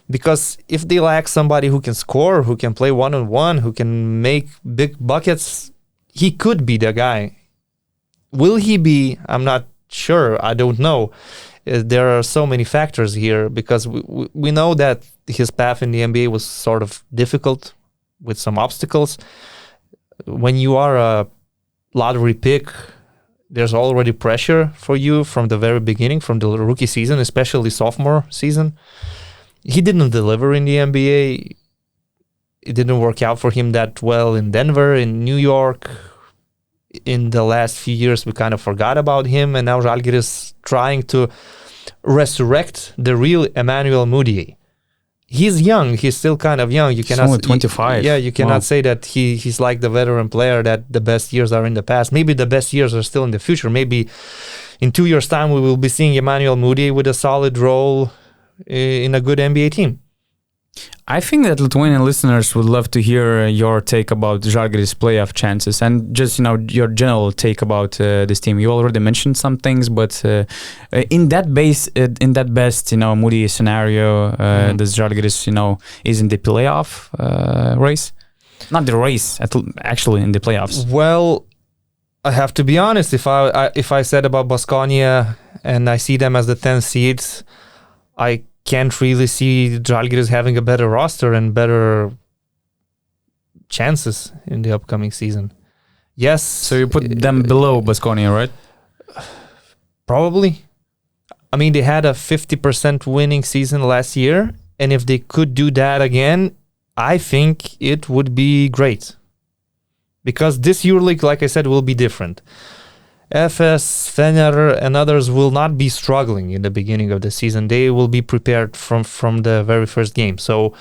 Because if they lack somebody who can score, who can play one-on-one, who can make big buckets, he could be the guy. Will he be? I'm not sure. I don't know. There are so many factors here because we know that his path in the NBA was sort of difficult with some obstacles. When you are a lottery pick, there's already pressure for you from the very beginning, from the rookie season, especially sophomore season. He didn't deliver in the NBA. It didn't work out for him that well in Denver, in New York. In the last few years, we kind of forgot about him, and now Žalgiris is trying to resurrect the real Emmanuel Mudiay. He's young. He's still kind of young. You cannot. He's only 25. You cannot say that he's like the veteran player that the best years are in the past. Maybe the best years are still in the future. Maybe in 2 years' time we will be seeing Emmanuel Mudiay with a solid role in a good NBA team. I think that Lithuanian listeners would love to hear your take about Žalgiris playoff chances and just your general take about this team. You already mentioned some things, but in that best Mudiay scenario, does Žalgiris is in the playoff race? Not the race, actually in the playoffs. Well, I have to be honest. If I said about Baskonia and I see them as the 10th seeds, I can't really see Žalgiris having a better roster and better chances in the upcoming season. Yes. So you put them below Baskonia, right? Probably. I mean, they had a 50% winning season last year, and if they could do that again, I think it would be great. Because this EuroLeague, like I said, will be different. FS, Fener, and others will not be struggling in the beginning of the season. They will be prepared from the very first game. So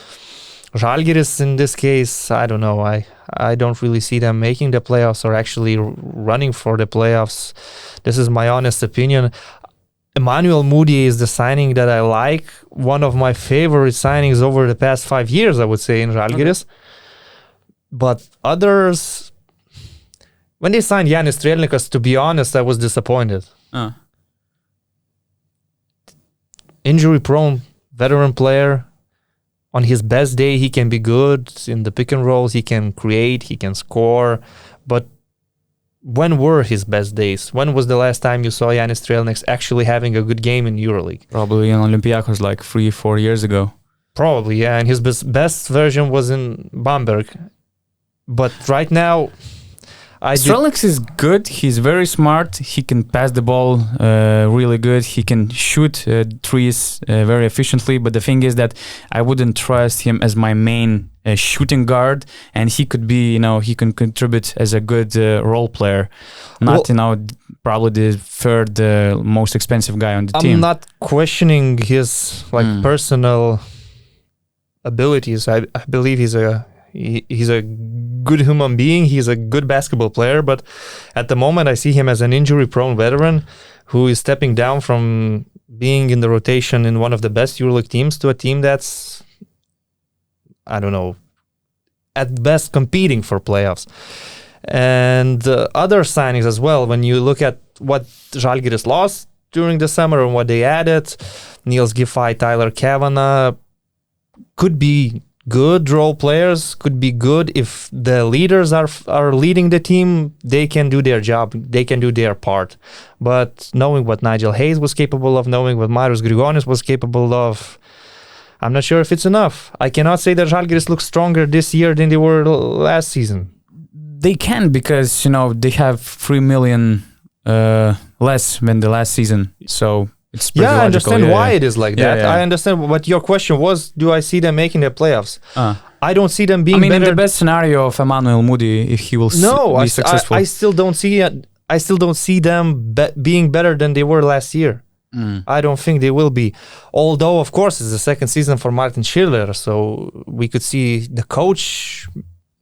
Žalgiris in this case, I don't know. I don't really see them making the playoffs or actually running for the playoffs. This is my honest opinion. Emmanuel Mudiay is the signing that I like. One of my favorite signings over the past 5 years, I would say, in Žalgiris. But others... When they signed Yanis Strelnieks, to be honest, I was disappointed. Injury-prone, veteran player. On his best day, he can be good. In the pick and rolls, he can create, he can score. But when were his best days? When was the last time you saw Yanis Strelnieks actually having a good game in EuroLeague? Probably in Olympiacos like 3-4 years ago. Probably, yeah. And his best version was in Bamberg. But right now... Strelnieks is good. He's very smart. He can pass the ball really good. He can shoot threes very efficiently. But the thing is that I wouldn't trust him as my main shooting guard. And he could be, he can contribute as a good role player. Not, probably the third most expensive guy on the team. I'm not questioning his personal abilities. I believe he's a good human being. He's a good basketball player, but at the moment I see him as an injury-prone veteran who is stepping down from being in the rotation in one of the best EuroLeague teams to a team that's, I don't know, at best competing for playoffs. And other signings as well, when you look at what Žalgiris lost during the summer and what they added, Niels Giffey, Tyler Kavanagh, could be good role players, could be good if the leaders are leading the team. They can do their job, they can do their part. But knowing what Nigel Hayes was capable of, knowing what Marius Grigonis was capable of, I'm not sure if it's enough. I cannot say that Žalgiris looks stronger this year than they were last season. They can, because they have 3 million less than the last season, so it's pretty logical. I understand why it is like that. I understand, but your question was, do I see them making the playoffs? I don't see them being better. In the best scenario of Emmanuel Mudiay, if he will be successful. I still don't see it. I still don't see them being better than they were last year. I don't think they will be. Although, of course, it's the second season for Martin Schiller, so we could see the coach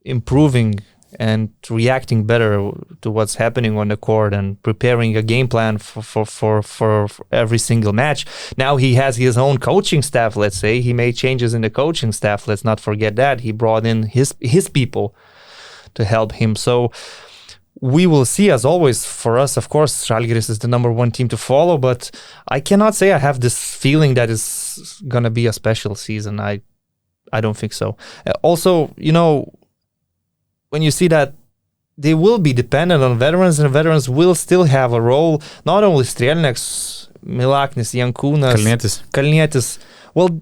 improving and reacting better to what's happening on the court and preparing a game plan for every single match. Now he has his own coaching staff, let's say. He made changes in the coaching staff. Let's not forget that. He brought in his people to help him. So we will see, as always. For us, of course, Žalgiris is the number one team to follow, but I cannot say I have this feeling that it's going to be a special season. I don't think so. Also, when you see that they will be dependent on veterans, and veterans will still have a role, not only Strielnieks, Milaknis, Jankūnas, Kalnietis. Well,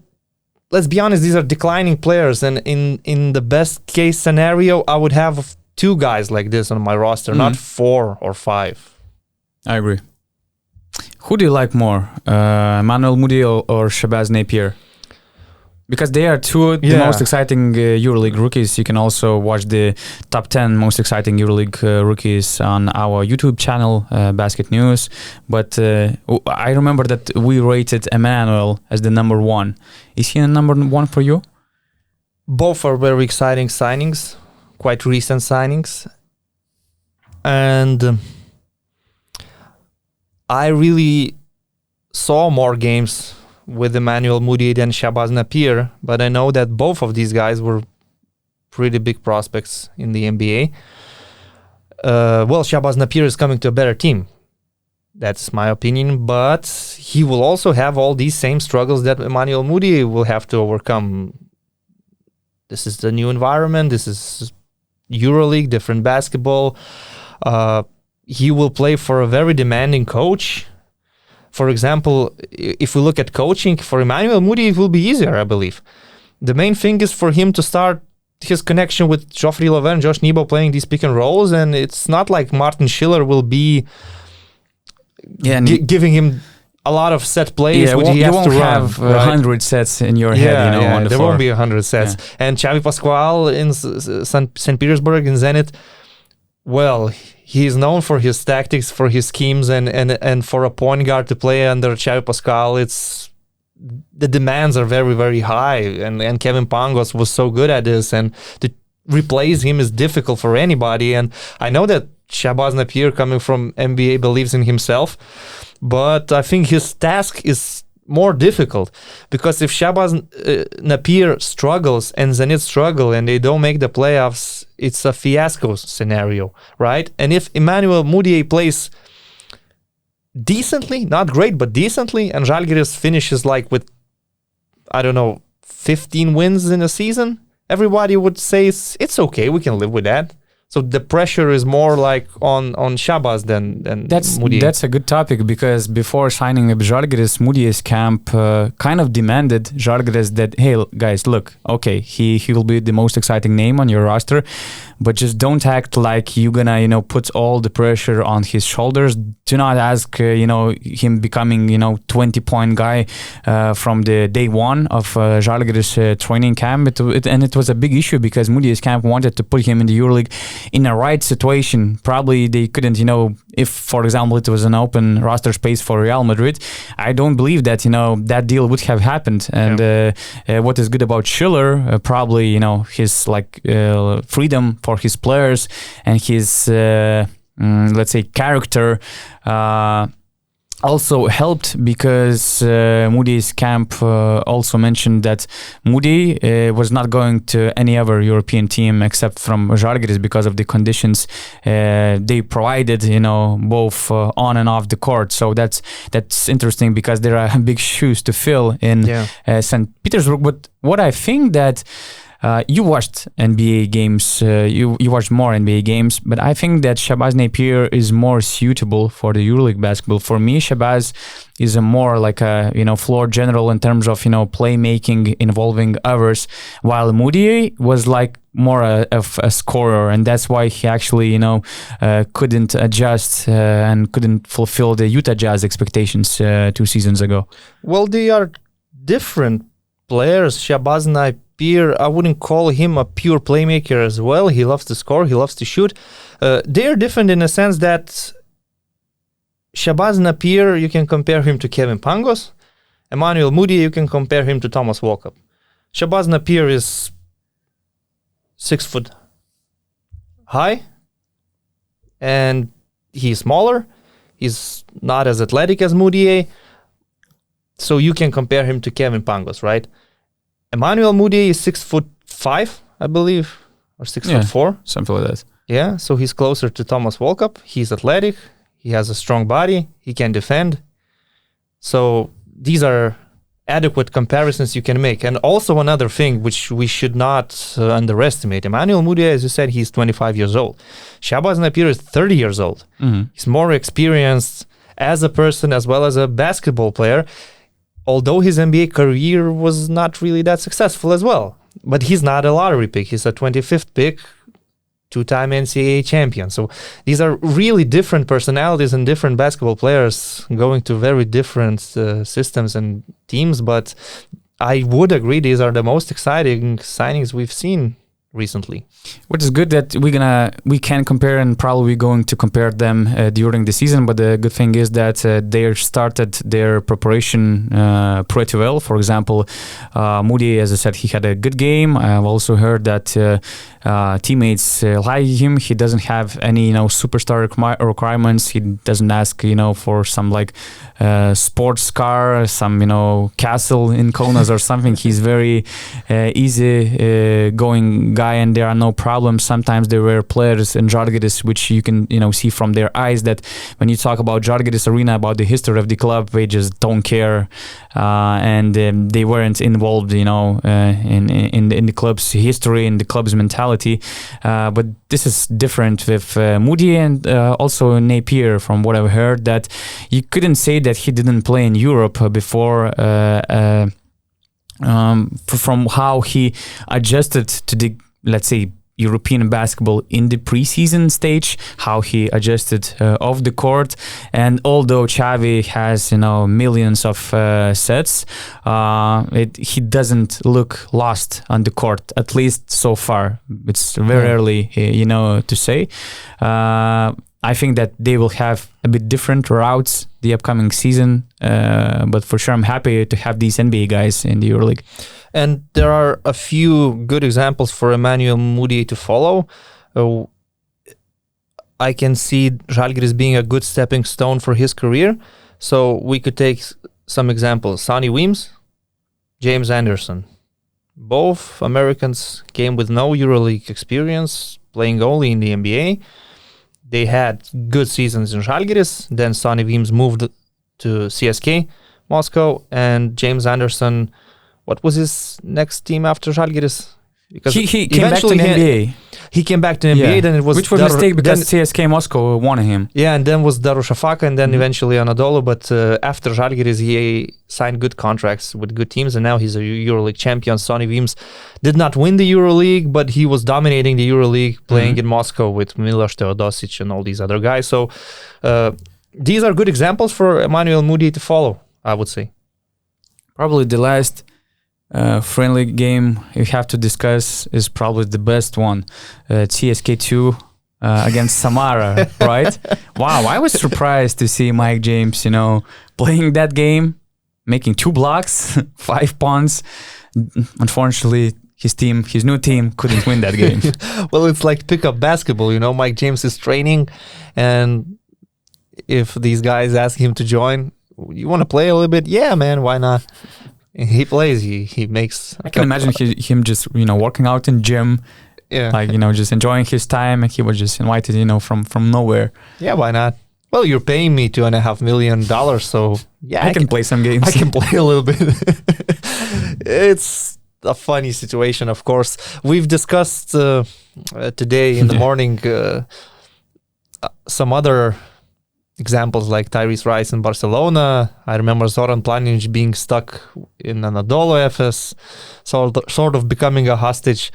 let's be honest, these are declining players, and in the best case scenario, I would have 2 guys like this on my roster, not 4 or 5. I agree. Who do you like more, Emmanuel Mudiay or Shabazz Napier? Because they are 2 the most exciting EuroLeague rookies. You can also watch the top 10 most exciting EuroLeague rookies on our YouTube channel, Basket News. But I remember that we rated Emmanuel as the number 1. Is he the number 1 for you? Both are very exciting signings, quite recent signings. And I really saw more games with Emmanuel Mudiay and Shabazz Napier, but I know that both of these guys were pretty big prospects in the NBA. Shabazz Napier is coming to a better team. That's my opinion, but he will also have all these same struggles that Emmanuel Mudiay will have to overcome. This is the new environment. This is EuroLeague, different basketball. He will play for a very demanding coach. For example, if we look at coaching, for Emmanuel Mudiay, it will be easier, I believe. The main thing is for him to start his connection with Geoffrey Lauvergne, Josh Nebo playing these pick and rolls, and it's not like Martin Schiller will be giving him a lot of set plays which he has to run. You won't have 100 sets in your head, on the there floor. Won't be 100 sets. Yeah. And Xavi Pascual in St. Petersburg, in Zenit, well, he is known for his tactics, for his schemes, and for a point guard to play under Xavi Pascual, the demands are very, very high. And Kevin Pangos was so good at this, and to replace him is difficult for anybody. And I know that Shabazz Napier, coming from NBA, believes in himself, but I think his task is more difficult, because if Shabazz Napier struggles and Zenit struggle and they don't make the playoffs, it's a fiasco scenario, right? And if Emmanuel Mudiay plays decently, not great, but decently, and Žalgiris finishes with, 15 wins in a season, everybody would say it's okay, we can live with that. So the pressure is more on Shabazz than Mudiay. That's a good topic, because before signing up Žalgiris, Mudijay's camp kind of demanded Žalgiris that, hey guys, look, okay, he will be the most exciting name on your roster, but just don't act like you're gonna put all the pressure on his shoulders. Do not ask him becoming 20-point guy from the day one of Žalgiris training camp. It was a big issue, because Mudijay's camp wanted to put him in the EuroLeague in a right situation. Probably they couldn't, if, for example, it was an open roster space for Real Madrid, I don't believe that, that deal would have happened. And what is good about Schiller, probably, his freedom for his players and his, let's say, character, also helped, because Mudijay's camp also mentioned that Mudiay was not going to any other European team except from Žalgiris because of the conditions they provided, both on and off the court. So that's interesting, because there are big shoes to fill in St. Petersburg. But what I think that You watched NBA games. You watched more NBA games, but I think that Shabazz Napier is more suitable for the EuroLeague basketball. For me, Shabazz is a more like a floor general in terms of playmaking involving others, while Mudiay was like more of a scorer, and that's why he actually couldn't adjust and couldn't fulfill the Utah Jazz expectations 2 seasons ago. Well, they are different players. Shabazz Napier, I wouldn't call him a pure playmaker as well. He loves to score, he loves to shoot. They're different in a sense that Shabazz Napier, you can compare him to Kevin Pangos. Emmanuel Mudiay, you can compare him to Thomas Walkup. Shabazz Napier is 6 foot high, and he's smaller. He's not as athletic as Mudiay, so you can compare him to Kevin Pangos, right? Emmanuel Mudiay is 6'5", I believe, or 6'4", something like that. Yeah, so he's closer to Thomas Walkup. He's athletic. He has a strong body. He can defend. So these are adequate comparisons you can make. And also another thing which we should not underestimate. Emmanuel Mudiay, as you said, he's 25 years old. Shabazz Napier is 30 years old. Mm-hmm. He's more experienced as a person as well as a basketball player, although his NBA career was not really that successful as well. But he's not a lottery pick. He's a 25th pick, 2-time NCAA champion. So these are really different personalities and different basketball players going to very different systems and teams. But I would agree these are the most exciting signings we've seen recently. Which is good that we can compare, and probably going to compare them during the season. But the good thing is that they started their preparation pretty well. For example, Mudiay, as I said, he had a good game. I've also heard that teammates like him. He doesn't have any superstar requirements. He doesn't ask for some like sports car, some castle in Kaunas or something. He's very easy going guy, and there are no problems. Sometimes there were players in Zalgiris which you can see from their eyes that when you talk about Zalgiris Arena, about the history of the club, they just don't care, and they weren't involved in the club's history, in the club's mentality. But this is different with Mudiay and also Napier. From what I've heard, that you couldn't say that he didn't play in Europe before, from how he adjusted to the, let's say, European basketball in the preseason stage, how he adjusted off the court. And although Xavi has millions of sets, he doesn't look lost on the court, at least so far. It's very early to say. I think that they will have a bit different routes the upcoming season, but for sure I'm happy to have these NBA guys in the EuroLeague. And there are a few good examples for Emmanuel Mudiay to follow. I can see Zalgiris being a good stepping stone for his career. So we could take some examples. Sonny Weems, James Anderson. Both Americans came with no EuroLeague experience, playing only in the NBA. They had good seasons in Zalgiris. Then Sonny Weems moved to CSKA Moscow, and James Anderson, what was his next team after Zalgiris? Because he came back to the NBA. He came back to the NBA, then it was... Which was a mistake because CSKA Moscow wanted him. Yeah, and then was Darushafaga, and then eventually Anadolu. But after Zalgiris, he signed good contracts with good teams, and now he's a EuroLeague champion. Sonny Weems did not win the EuroLeague, but he was dominating the EuroLeague, playing in Moscow with Miloš Teodosic and all these other guys. So these are good examples for Emmanuel Mudiay to follow, I would say. Probably the last friendly game you have to discuss is probably the best one. CSKA 2 against Samara, right? Wow, I was surprised to see Mike James, playing that game, making 2 blocks, 5 punts. Unfortunately, his new team couldn't win that game. Well, it's like pickup basketball, Mike James is training, and if these guys ask him to join, you want to play a little bit? Yeah, man, why not? He plays. He makes. I can imagine him just working out in gym, just enjoying his time, and he was just invited, from nowhere. Yeah, why not? Well, you're paying me $2.5 million, so yeah, I can play some games. I can play a little bit. It's a funny situation, of course. We've discussed today in the morning some other examples like Tyrese Rice in Barcelona. I remember Zoran Planic being stuck in Anadolu Efes, sort of becoming a hostage.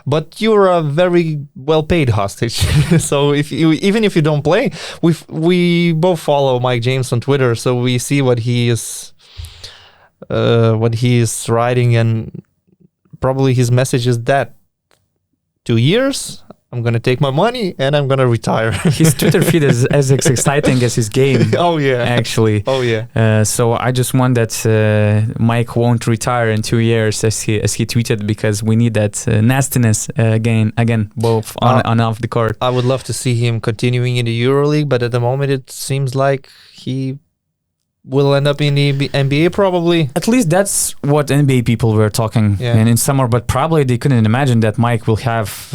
But you're a very well-paid hostage. So even if you don't play, we both follow Mike James on Twitter, so we see what he is writing, and probably his message is that 2 years, I'm going to take my money and I'm going to retire. His Twitter feed is as exciting as his game. Oh, yeah. Actually. Oh, yeah. So I just want that Mike won't retire in 2 years, as he tweeted, because we need that nastiness again, both on and off the court. I would love to see him continuing in the EuroLeague, but at the moment it seems like he will end up in the NBA probably. At least that's what NBA people were talking in summer, but probably they couldn't imagine that Mike will have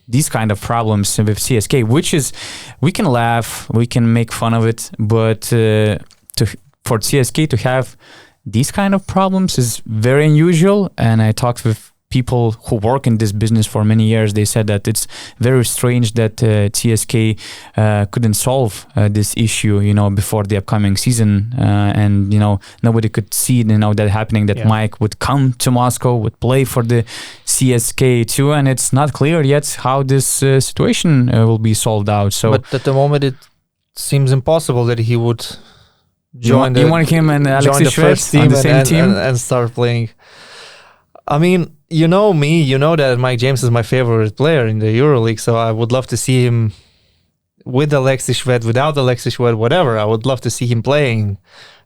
these kind of problems with CSKA, which is, we can laugh, we can make fun of it, but for CSKA to have these kind of problems is very unusual. And I talked with people who work in this business for many years. They said that it's very strange that CSKA couldn't solve this issue, before the upcoming season, and nobody could see that happening, that Mike would come to Moscow, would play for the CSKA too, and it's not clear yet how this situation will be solved out. So, but at the moment it seems impossible that he would join you want him and Alexis Shved on the same team and start playing. I mean, you know me, you know that Mike James is my favorite player in the EuroLeague, so I would love to see him with Alexis Shved, without Alexis Shved, whatever. I would love to see him playing,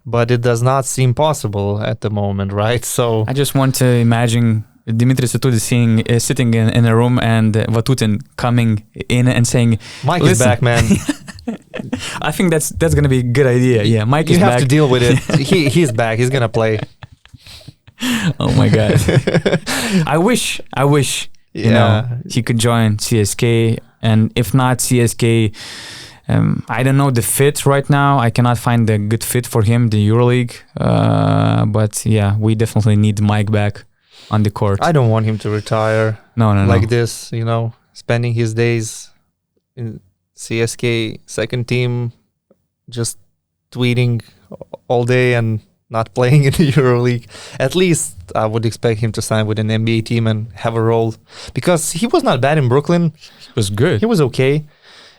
but it does not seem possible at the moment, right? So I just want to imagine Dimitris Vatudis sitting in a room and Vatutin coming in and saying, Mike is back, man. I think that's going to be a good idea. Yeah, Mike is back. You have to deal with it. He's back. He's going to play. Oh my God. I wish he could join CSKA, and if not CSKA, I don't know the fit right now. I cannot find a good fit for him, the EuroLeague, but yeah, we definitely need Mike back on the court. I don't want him to retire like this, spending his days in CSKA second team, just tweeting all day and not playing in the EuroLeague. At least I would expect him to sign with an NBA team and have a role, because he was not bad in Brooklyn. He was good. He was okay,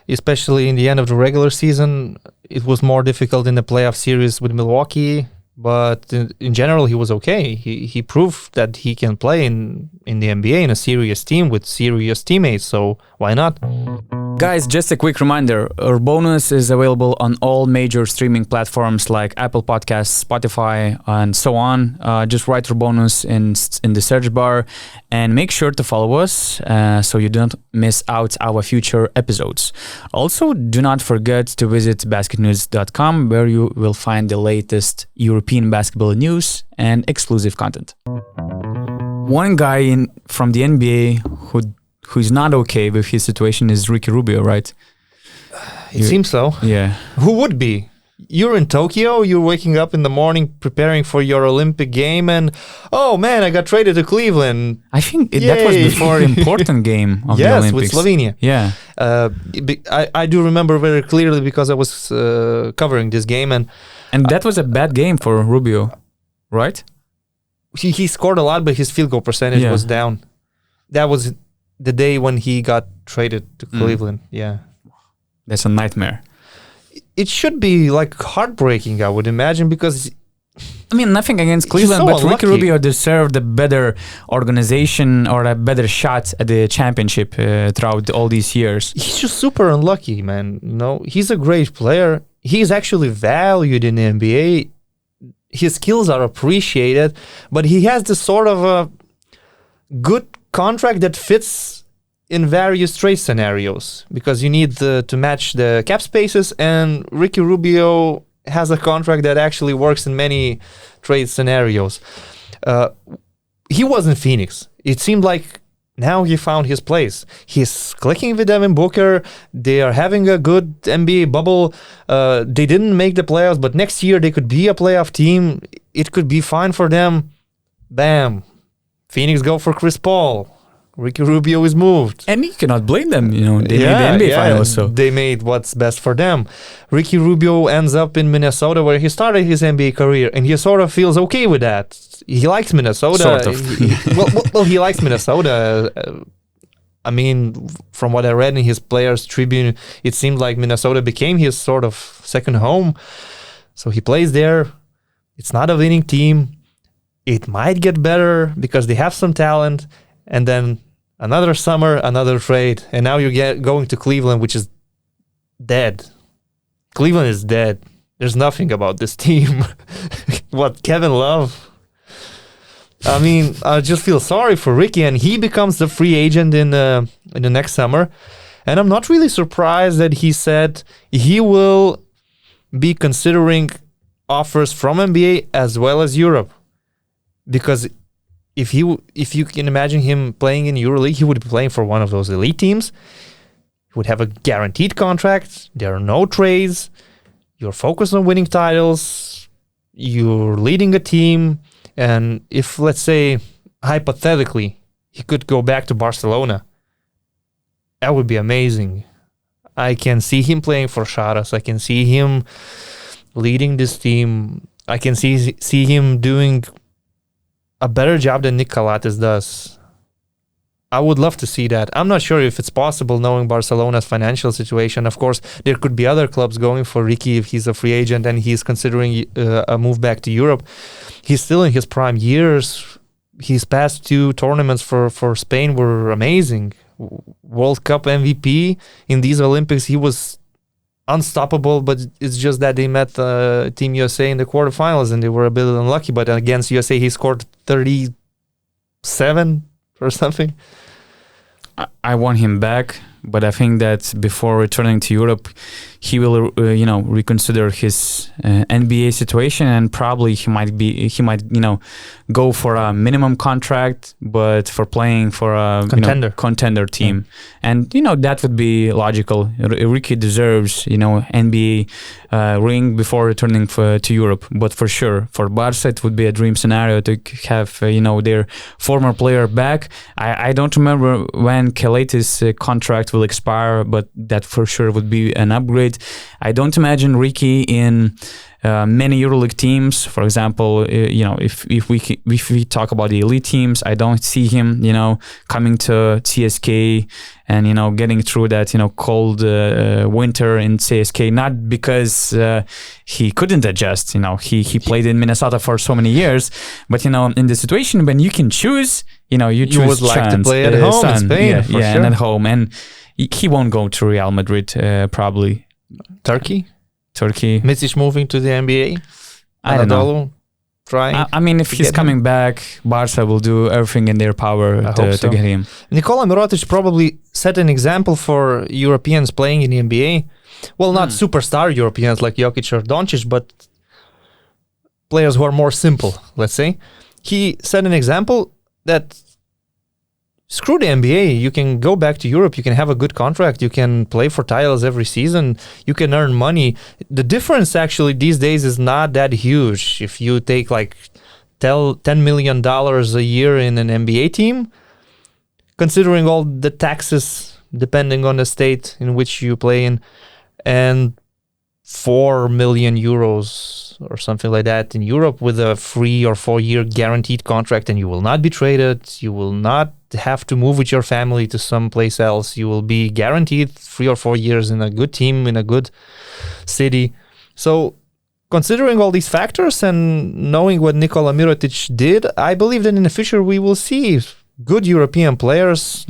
especially in the end of the regular season. It was more difficult in the playoff series with Milwaukee, but in general he was okay. He proved that he can play in the NBA in a serious team with serious teammates, so why not? Guys, just a quick reminder, URBONUS is available on all major streaming platforms like Apple Podcasts, Spotify, and so on. Just write URBONUS in the search bar, and make sure to follow us so you don't miss out our future episodes. Also, do not forget to visit basketnews.com, where you will find the latest European basketball news and exclusive content. One guy from the NBA who's not okay with his situation is Ricky Rubio, right? It seems so. Yeah. Who would be? You're in Tokyo, you're waking up in the morning preparing for your Olympic game, and oh man, I got traded to Cleveland. I think that was before an important game of the Olympics. Yes, with Slovenia. Yeah. I do remember very clearly because I was covering this game. And that was a bad game for Rubio, right? He scored a lot, but his field goal percentage was down. That was the day when he got traded to Cleveland. Yeah. That's a nightmare. It should be like heartbreaking, I would imagine, because nothing against Cleveland, but Ricky Rubio deserved a better organization or a better shot at the championship throughout all these years. He's just super unlucky, man. He's a great player. He's actually valued in the NBA. His skills are appreciated, but he has this sort of a good contract that fits in various trade scenarios, because you need to match the cap spaces, and Ricky Rubio has a contract that actually works in many trade scenarios. He was in Phoenix. It seemed like now he found his place. He's clicking with Devin Booker. They are having a good NBA bubble. They didn't make the playoffs, but next year they could be a playoff team. It could be fine for them. Bam. Phoenix go for Chris Paul. Ricky Rubio is moved. And you cannot blame them. You know, they made the NBA finals. So they made what's best for them. Ricky Rubio ends up in Minnesota, where he started his NBA career, and he sort of feels okay with that. He likes Minnesota. Sort of. Well, he likes Minnesota. I mean, from what I read in his Players Tribune, it seemed like Minnesota became his sort of second home. So he plays there. It's not a winning team. It might get better because they have some talent. And then another summer, another trade. And now you're going to Cleveland, which is dead. Cleveland is dead. There's nothing about this team. What, Kevin Love? I mean, I just feel sorry for Ricky, and he becomes the free agent in the next summer. And I'm not really surprised that he said he will be considering offers from NBA as well as Europe. Because if you can imagine him playing in EuroLeague, he would be playing for one of those elite teams. He would have a guaranteed contract. There are no trades. You're focused on winning titles. You're leading a team. And if, let's say, hypothetically, he could go back to Barcelona, that would be amazing. I can see him playing for Shabazz. I can see him leading this team. I can see him doing a better job than Nick Kalatis does. I would love to see that. I'm not sure if it's possible knowing Barcelona's financial situation. Of course, there could be other clubs going for Ricky if he's a free agent and he's considering a move back to Europe. He's still in his prime years. His past 2 tournaments for Spain were amazing. World Cup MVP. In these Olympics, he was unstoppable, but it's just that they met Team USA in the quarterfinals and they were a bit unlucky. But against USA, he scored 37 or something. I want him back, but I think that before returning to Europe, he will, reconsider his NBA situation, and probably he might, go for a minimum contract, but for playing for a contender team, and that would be logical. Ricky deserves, NBA ring before returning to Europe, but for sure for Barca it would be a dream scenario to have their former player back. I don't remember when Kalatis' contract will expire, but that for sure would be an upgrade. I don't imagine Ricky in many EuroLeague teams. For example, if we talk about the elite teams, I don't see him, coming to CSKA and getting through that cold winter in CSKA. Not because he couldn't adjust. He played in Minnesota for so many years, but in the situation when you can choose, you choose. You would like to play at home in Spain, for sure. And at home, and he won't go to Real Madrid probably. Turkey. Misic moving to the NBA. I don't know. Trying. I mean, if he's coming back, Barca will do everything in their power to get him. Nikola Mirotic probably set an example for Europeans playing in the NBA. Well, not superstar Europeans like Jokic or Doncic, but players who are more simple, let's say. He set an example that screw the NBA. You can go back to Europe. You can have a good contract. You can play for titles every season. You can earn money. The difference actually these days is not that huge. If you take like $10 million a year in an NBA team, considering all the taxes depending on the state in which you play in, and 4 million euros or something like that in Europe with a 3 or 4 year guaranteed contract, and you will not be traded. You will not have to move with your family to someplace else. You will be guaranteed 3 or 4 years in a good team, in a good city. So considering all these factors and knowing what Nikola Mirotic did, I believe that in the future we will see good European players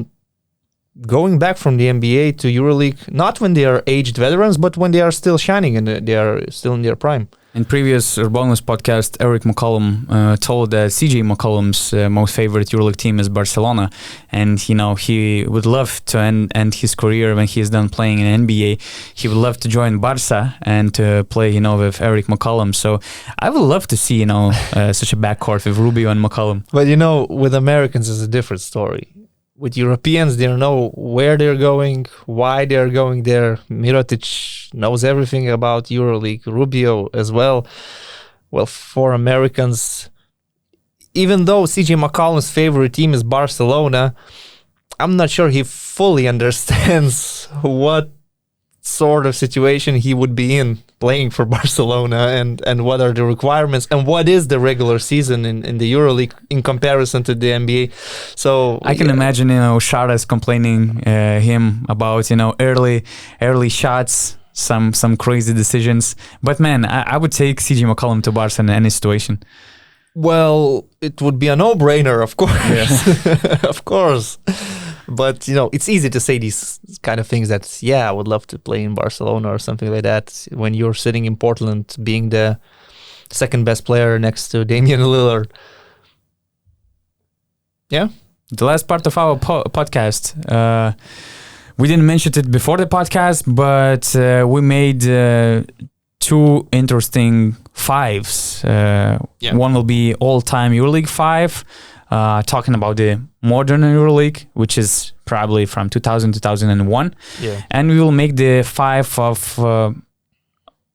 going back from the NBA to EuroLeague, not when they are aged veterans, but when they are still shining and they are still in their prime. In previous URBONUS podcast, Eric McCollum told that CJ McCollum's most favorite EuroLeague team is Barcelona, and he would love to end his career when he is done playing in NBA. He would love to join Barca and to play with Eric McCollum. So I would love to see such a backcourt with Rubio and McCollum. But with Americans it's a different story. With Europeans, they know where they're going, why they're going there. Mirotic knows everything about EuroLeague. Rubio as well. Well, for Americans, even though CJ McCollum's favorite team is Barcelona, I'm not sure he fully understands what sort of situation he would be in playing for Barcelona and what are the requirements and what is the regular season in the EuroLeague in comparison to the NBA. So I can imagine, Shabazz complaining him about, early shots, some crazy decisions. But man, I would take CJ McCollum to Barca in any situation. Well, it would be a no-brainer, of course. Yeah. Of course. But, it's easy to say these kind of things that, I would love to play in Barcelona or something like that when you're sitting in Portland being the second best player next to Damian Lillard. Yeah? The last part of our podcast, we didn't mention it before the podcast, but we made two interesting fives. One will be all-time EuroLeague 5, talking about the modern EuroLeague, which is probably from 2000-2001. Yeah. And we will make the 5 of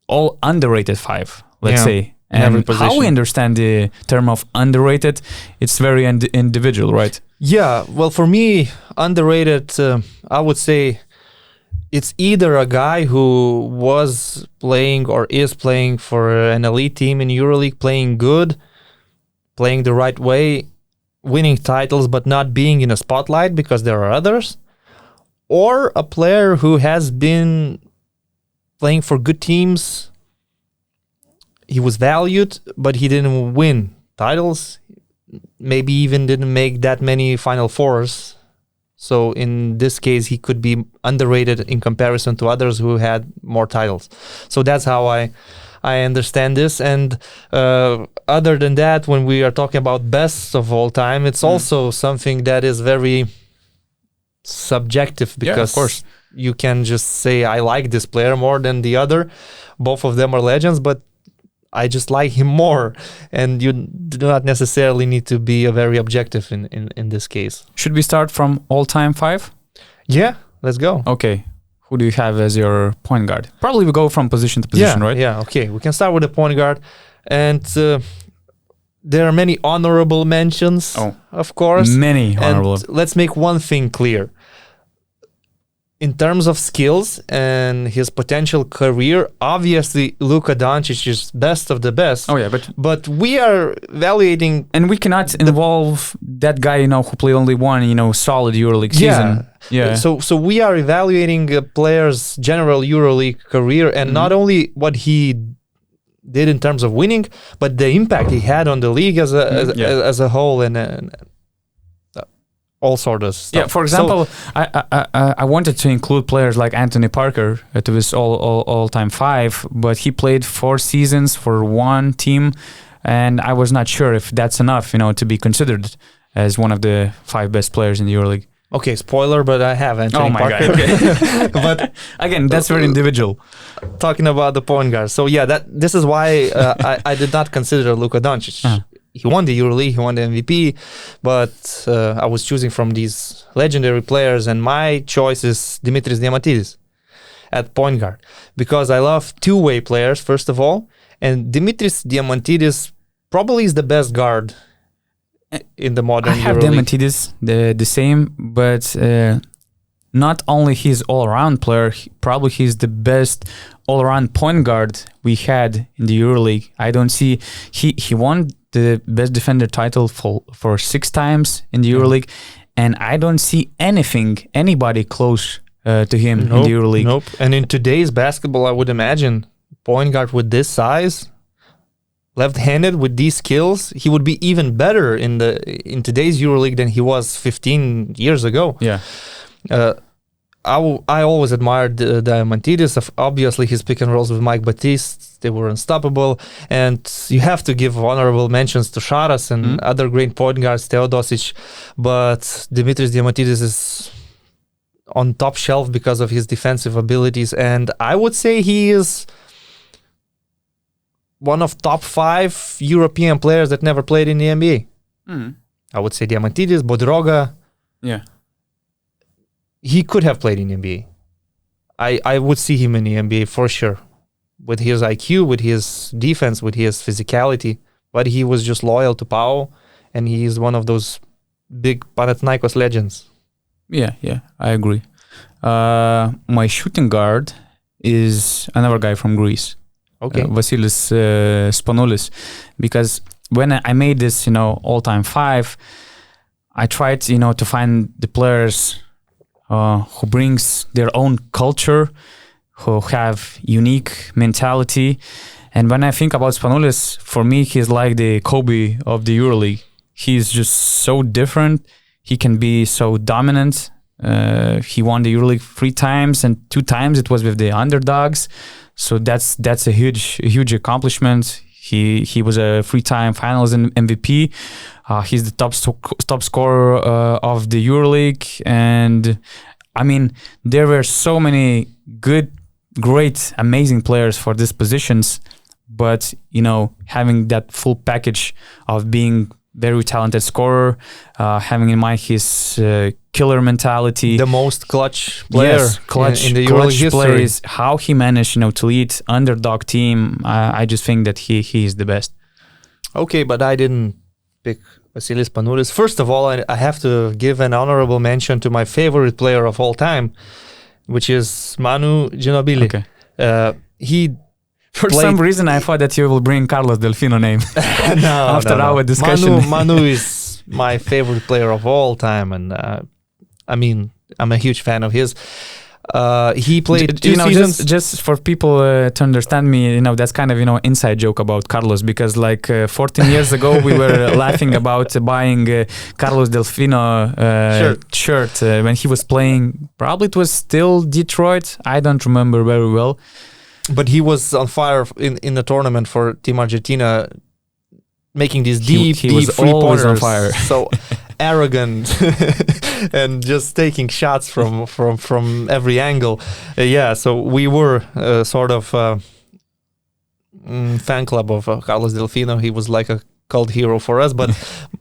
all underrated 5, let's say. And how we understand the term of underrated, it's very individual, right? Yeah, well, for me, underrated, I would say it's either a guy who was playing or is playing for an elite team in EuroLeague, playing good, playing the right way, winning titles, but not being in a spotlight because there are others, or a player who has been playing for good teams. He was valued, but he didn't win titles, maybe even didn't make that many Final Fours. So in this case, he could be underrated in comparison to others who had more titles. So that's how I understand this. And other than that, when we are talking about best of all time, it's also something that is very subjective because of course. You can just say, I like this player more than the other. Both of them are legends, but I just like him more, and you do not necessarily need to be a very objective in this case. Should we start from all-time 5? Yeah, let's go. Okay. Who do you have as your point guard? Probably we go from position to position, right? Yeah, okay. We can start with the point guard. And there are many honorable mentions, of course. Many honorable. And let's make one thing clear. In terms of skills and his potential career, obviously Luka Doncic is best of the best. Oh yeah, but we are evaluating, and we cannot involve that guy, who played only one, solid EuroLeague season. Yeah. So we are evaluating a player's general EuroLeague career, and not only what he did in terms of winning, but the impact he had on the league as a whole and all sorts of stuff. Yeah, for example, I wanted to include players like Anthony Parker to this all-time 5, but he played 4 seasons for one team, and I was not sure if that's enough, to be considered as one of the 5 best players in the EuroLeague. Okay, spoiler, but I have Anthony Parker. God. Okay. But again, that's very individual. Talking about the point guard. So this is why I did not consider Luka Doncic. He won the EuroLeague, he won the MVP, but I was choosing from these legendary players, and my choice is Dimitris Diamantidis at point guard, because I love two-way players, first of all, and Dimitris Diamantidis probably is the best guard in the modern EuroLeague. I have Diamantidis the same, but not only he's all-around player, probably he's the best all-around point guard we had in the EuroLeague. I don't see he won the best defender title for 6 times in the EuroLeague, and I don't see anybody close to him in the EuroLeague. Nope. And in today's basketball, I would imagine point guard with this size, left-handed with these skills, he would be even better in today's EuroLeague than he was 15 years ago. Yeah. I always admired Diamantidis. Obviously, his pick and rolls with Mike Batiste, they were unstoppable. And you have to give honorable mentions to Shabazz and other great point guards, Teodosic. But Dimitris Diamantidis is on top shelf because of his defensive abilities. And I would say he is one of top 5 European players that never played in the NBA. I would say Diamantidis, Bodiroga. Yeah. He could have played in the NBA. I would see him in the NBA for sure. With his IQ, with his defense, with his physicality. But he was just loyal to Pau and he is one of those big Panathinaikos legends. Yeah, I agree. My shooting guard is another guy from Greece. Okay. Vasilis Spanoulis, because when I made this, all-time 5, I tried, to find the players who brings their own culture, who have unique mentality. And when I think about Spanoulis, for me, he's like the Kobe of the EuroLeague. He's just so different. He can be so dominant. He won the EuroLeague 3 times, and 2 times it was with the underdogs. So that's a huge accomplishment. He was a 3-time finals MVP. He's the top scorer of the EuroLeague, and I mean there were so many good, great, amazing players for these positions. But having that full package of being very talented scorer, having in mind his killer mentality, the most clutch player in the EuroLeague history. Plays, how he managed, to lead underdog team. I just think that he is the best. Okay, but I didn't pick Vasilis Spanoulis. First of all, I have to give an honorable mention to my favorite player of all time, which is Manu Ginobili. Okay. He For some reason, I thought that you will bring Carlos Delfino name after our discussion. Manu is my favorite player of all time, and I'm a huge fan of his. He played 2 seasons. Just for people to understand me, that's kind of inside joke about Carlos, because 14 years ago we were laughing about buying Carlos Delfino shirt when he was playing. Probably it was still Detroit. I don't remember very well. But he was on fire in the tournament for Team Argentina, making these deep three-pointers. On fire. So arrogant and just taking shots from every angle. So we were sort of fan club of Carlos Delfino. He was like a cult hero for us, but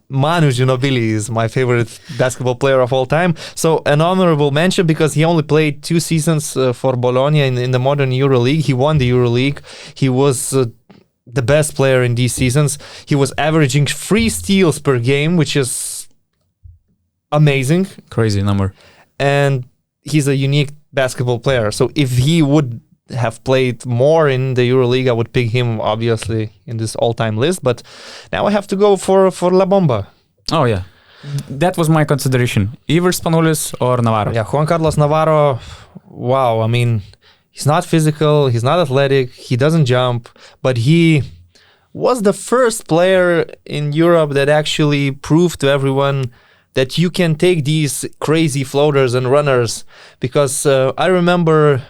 Manu Ginobili is my favorite basketball player of all time. So an honorable mention, because he only played 2 seasons for Bologna in the modern EuroLeague. He won the EuroLeague. He was the best player in these seasons. He was averaging 3 steals per game, which is amazing. Crazy number. And he's a unique basketball player. So if he would have played more in the EuroLeague, I would pick him obviously in this all-time list, but now I have to go for La Bomba. Oh yeah, that was my consideration. Either Spanoulis or Navarro. Yeah, Juan Carlos Navarro, wow, I mean, he's not physical, he's not athletic, he doesn't jump, but he was the first player in Europe that actually proved to everyone that you can take these crazy floaters and runners, because I remember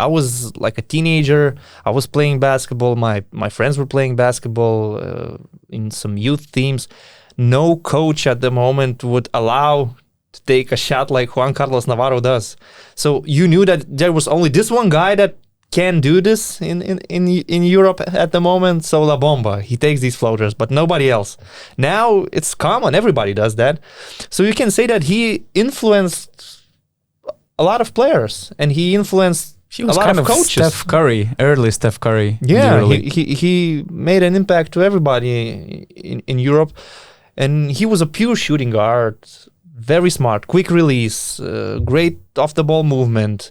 I was like a teenager. I was playing basketball. My friends were playing basketball in some youth teams. No coach at the moment would allow to take a shot like Juan Carlos Navarro does. So you knew that there was only this one guy that can do this in Europe at the moment. So La Bomba, he takes these floaters, but nobody else. Now it's common. Everybody does that. So you can say that he influenced a lot of players, and he influenced He was a lot kind of coaches. Early Steph Curry. Yeah, he made an impact to everybody in Europe, and he was a pure shooting guard, very smart, quick release, great off the ball movement.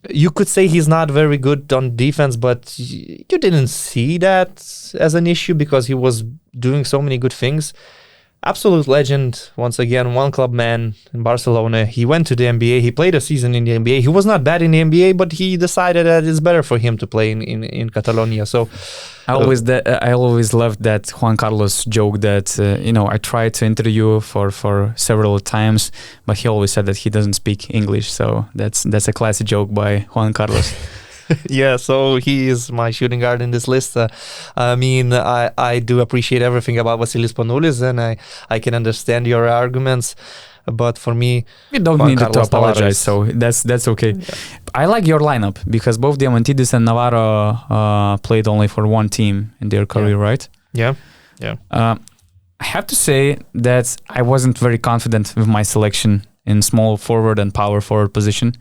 You could say he's not very good on defense, but you didn't see that as an issue because he was doing so many good things. Absolute legend, once again, one club man in Barcelona. He went to the NBA. He played a season in the NBA. He was not bad in the NBA, but he decided that it's better for him to play in Catalonia. So I always loved that Juan Carlos joke that I tried to interview for several times, but he always said that he doesn't speak English. So that's a classic joke by Juan Carlos. Yeah, so he is my shooting guard in this list. I do appreciate everything about Vasilis Spanoulis, and I can understand your arguments. But for me, we don't need to apologize, so that's okay. Yeah. I like your lineup because both Diamantidis and Navarro played only for one team in their career, right? Yeah. I have to say that I wasn't very confident with my selection in small forward and power forward position.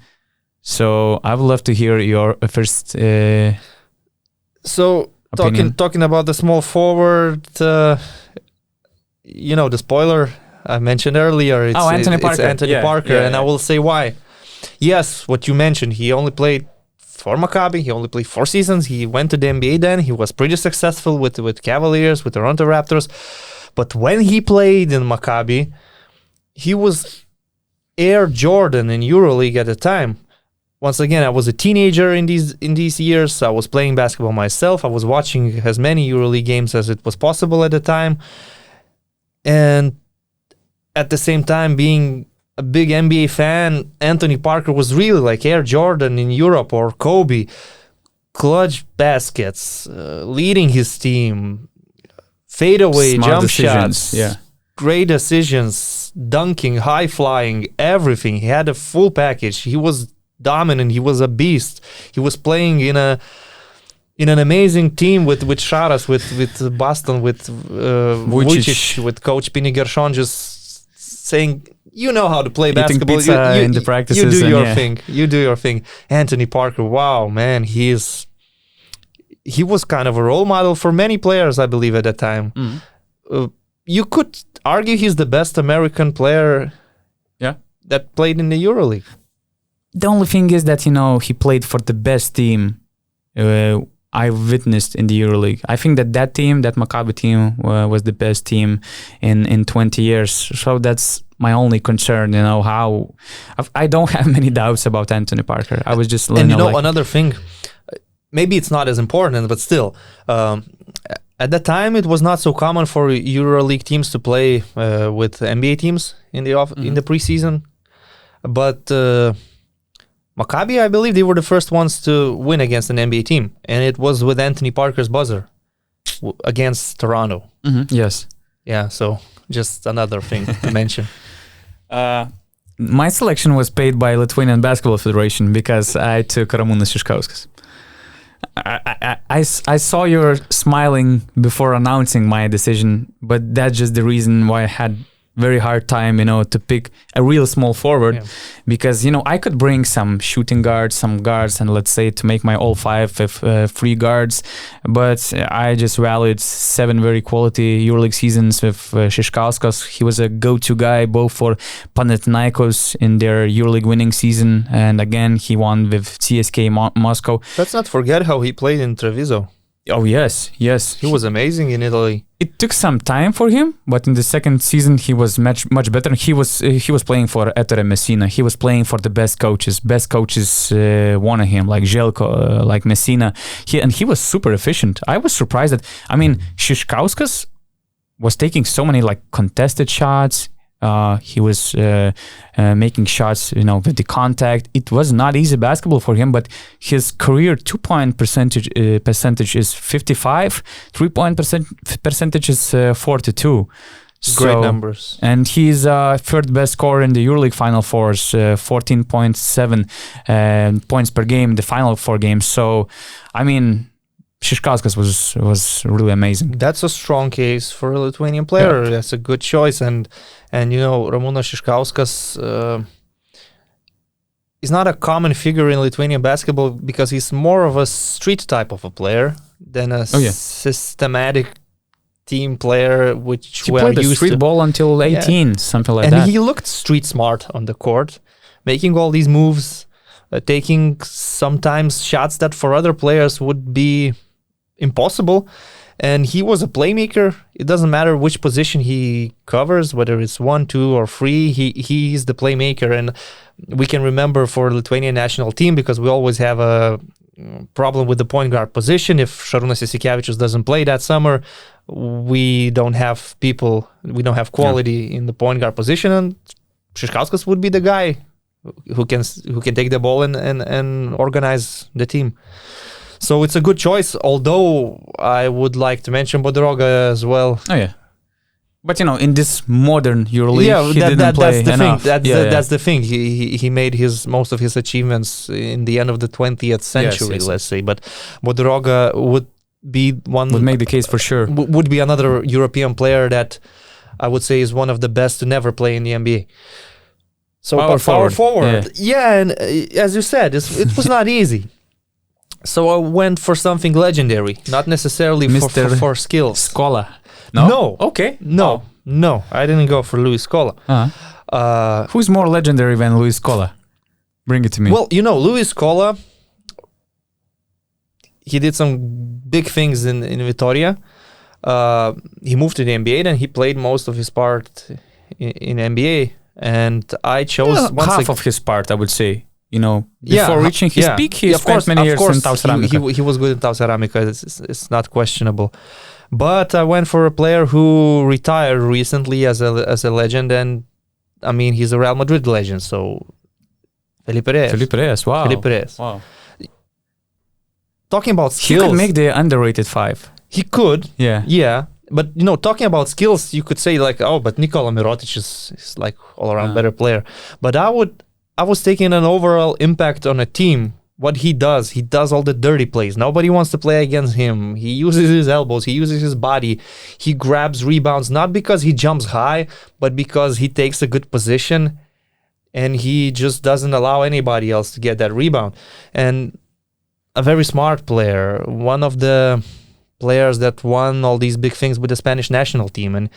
So I would love to hear your first. So talking about the small forward, the spoiler I mentioned earlier. It's Anthony Parker. It's Anthony Parker, and I will say why. Yes, what you mentioned, he only played for Maccabi. He only played 4 seasons. He went to the NBA then. He was pretty successful with Cavaliers, with Toronto Raptors. But when he played in Maccabi, he was Air Jordan in EuroLeague at the time. Once again, I was a teenager in these years. I was playing basketball myself. I was watching as many EuroLeague games as it was possible at the time. And at the same time, being a big NBA fan, Anthony Parker was really like Air Jordan in Europe or Kobe. Clutch baskets, leading his team, fadeaway Smart jump decisions, shots, great decisions, dunking, high flying, everything. He had a full package. He was dominant. He was a beast. He was playing in an amazing team with Šaras, with Boston, with Vujicic, with Coach Pini Gershon, just saying, you know how to play basketball. Pizza in the practices. You do your thing. You do your thing. Anthony Parker, wow, man, he was kind of a role model for many players, I believe, at that time. You could argue he's the best American player that played in the EuroLeague. The only thing is that, he played for the best team I witnessed in the EuroLeague. I think that team, that Maccabi team, was the best team in 20 years. So that's my only concern, how... I don't have many doubts about Anthony Parker. I was just... And another thing, maybe it's not as important, but still... at that time, it was not so common for EuroLeague teams to play with NBA teams in the preseason. But Maccabi, I believe they were the first ones to win against an NBA team. And it was with Anthony Parker's buzzer against Toronto. Yes. Yeah, so just another thing to mention. My selection was paid by Lithuanian Basketball Federation because I took Ramūnas Šiškauskas. I saw you smiling before announcing my decision, but that's just the reason why I had very hard time, to pick a real small forward because, I could bring some shooting guards, some guards, and let's say to make my all 5 with 3 guards, but I just valued 7 very quality EuroLeague seasons with Šiškauskas. He was a go-to guy both for Panathinaikos in their EuroLeague winning season, and again, he won with CSKA Moscow. Let's not forget how he played in Treviso. Oh, yes. He was amazing in Italy. It took some time for him, but in the second season he was much better. He was playing for Ettore Messina. He was playing for the best coaches. Best coaches wanted him, like Željko, like Messina. He was super efficient. I was surprised that Šiškauskas was taking so many contested shots. He was making shots, with the contact. It was not easy basketball for him, but his career 2-point percentage is 55, 3-point percentage is 42. Great numbers. And he's third best scorer in the EuroLeague Final Fours, 14.7 points per game in the Final 4 games. So, Šiškauskas was really amazing. That's a strong case for a Lithuanian player. Yeah. That's a good choice. And Ramūnas Šiškauskas is not a common figure in Lithuanian basketball because he's more of a street type of a player than a systematic team player, which he played the street ball until 18, something like that. And he looked street smart on the court, making all these moves, taking sometimes shots that for other players would be impossible. And he was a playmaker. It doesn't matter which position he covers, whether it's 1, 2, or 3. He's the playmaker. And we can remember for Lithuanian national team, because we always have a problem with the point guard position. If Šarūnas Jasikevičius doesn't play that summer, we don't have quality in the point guard position. And Šiškauskas would be the guy who can take the ball and organize the team. So it's a good choice, although I would like to mention Bodiroga as well. Oh, yeah. But, in this modern EuroLeague, he didn't play enough. That's the thing. He made most of his achievements in the end of the 20th century, let's say. But Bodiroga would be one... Would make the case for sure. Would be another European player that I would say is one of the best to never play in the NBA. So power forward. Yeah, and as you said, it was not easy. So I went for something legendary, not necessarily for skills. Scola. No. Okay. No. No, I didn't go for Luis Scola. Who's more legendary than Luis Scola? Bring it to me. Well, Luis Scola, he did some big things in Vitoria. He moved to the NBA, and he played most of his part in NBA. And I chose half of his part, I would say. Before reaching his peak, he spent many years in Tau Ceramica. He was good in Tau Ceramica. It's not questionable. But I went for a player who retired recently as a legend, and I mean he's a Real Madrid legend. So Felipe Reyes. Wow. Talking about skills, he could make the underrated 5. He could. Yeah. But talking about skills, you could say like, but Nikola Mirotic is like all around better player. But I was taking an overall impact on a team. What he does all the dirty plays. Nobody wants to play against him. He uses his elbows, he uses his body, he grabs rebounds, not because he jumps high, but because he takes a good position and he just doesn't allow anybody else to get that rebound. And a very smart player, one of the players that won all these big things with the Spanish national team. And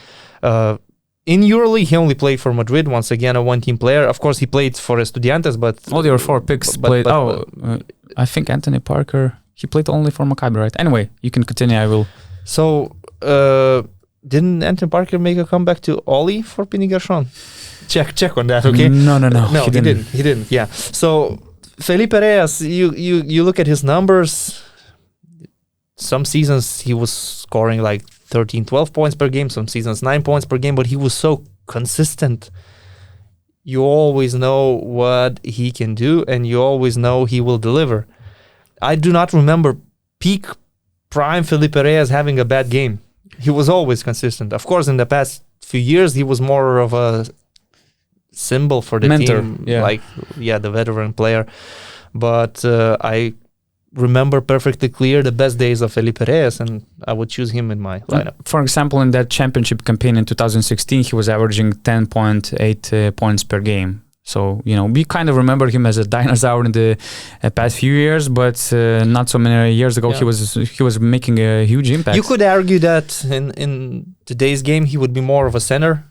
in EuroLeague, he only played for Madrid, once again a one-team player. Of course, he played for Estudiantes, but... All your 4 picks played... I think Anthony Parker, he played only for Maccabi, right? Anyway, you can continue, I will... So, didn't Anthony Parker make a comeback to Oli for Pini Gershon? Check on that, okay? No, he didn't, yeah. So, Felipe Reyes, you look at his numbers... Some seasons he was scoring like 13, 12 points per game, some seasons 9 points per game, but he was so consistent. You always know what he can do, and you always know he will deliver. I do not remember peak prime Felipe Reyes having a bad game. He was always consistent. Of course, in the past few years, he was more of a symbol for the team, the veteran player. But I remember perfectly clear the best days of Felipe Reyes, and I would choose him in my lineup. For example, in that championship campaign in 2016, he was averaging 10.8 points per game. So, we kind of remember him as a dinosaur in the past few years, but not so many years ago, he was making a huge impact. You could argue that in today's game, he would be more of a center,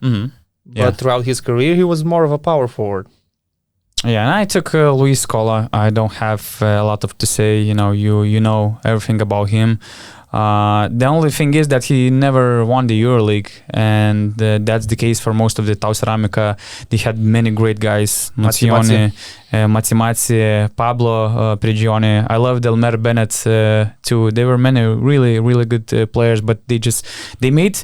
but throughout his career, he was more of a power forward. Yeah, and I took Luis Scola. I don't have a lot to say. You know everything about him. The only thing is that he never won the EuroLeague, and that's the case for most of the Tau Ceramica. They had many great guys, Mazzoni, Mazzi, Pablo Prigioni. I loved Elmer Bennett too. There were many really, really good players, but they made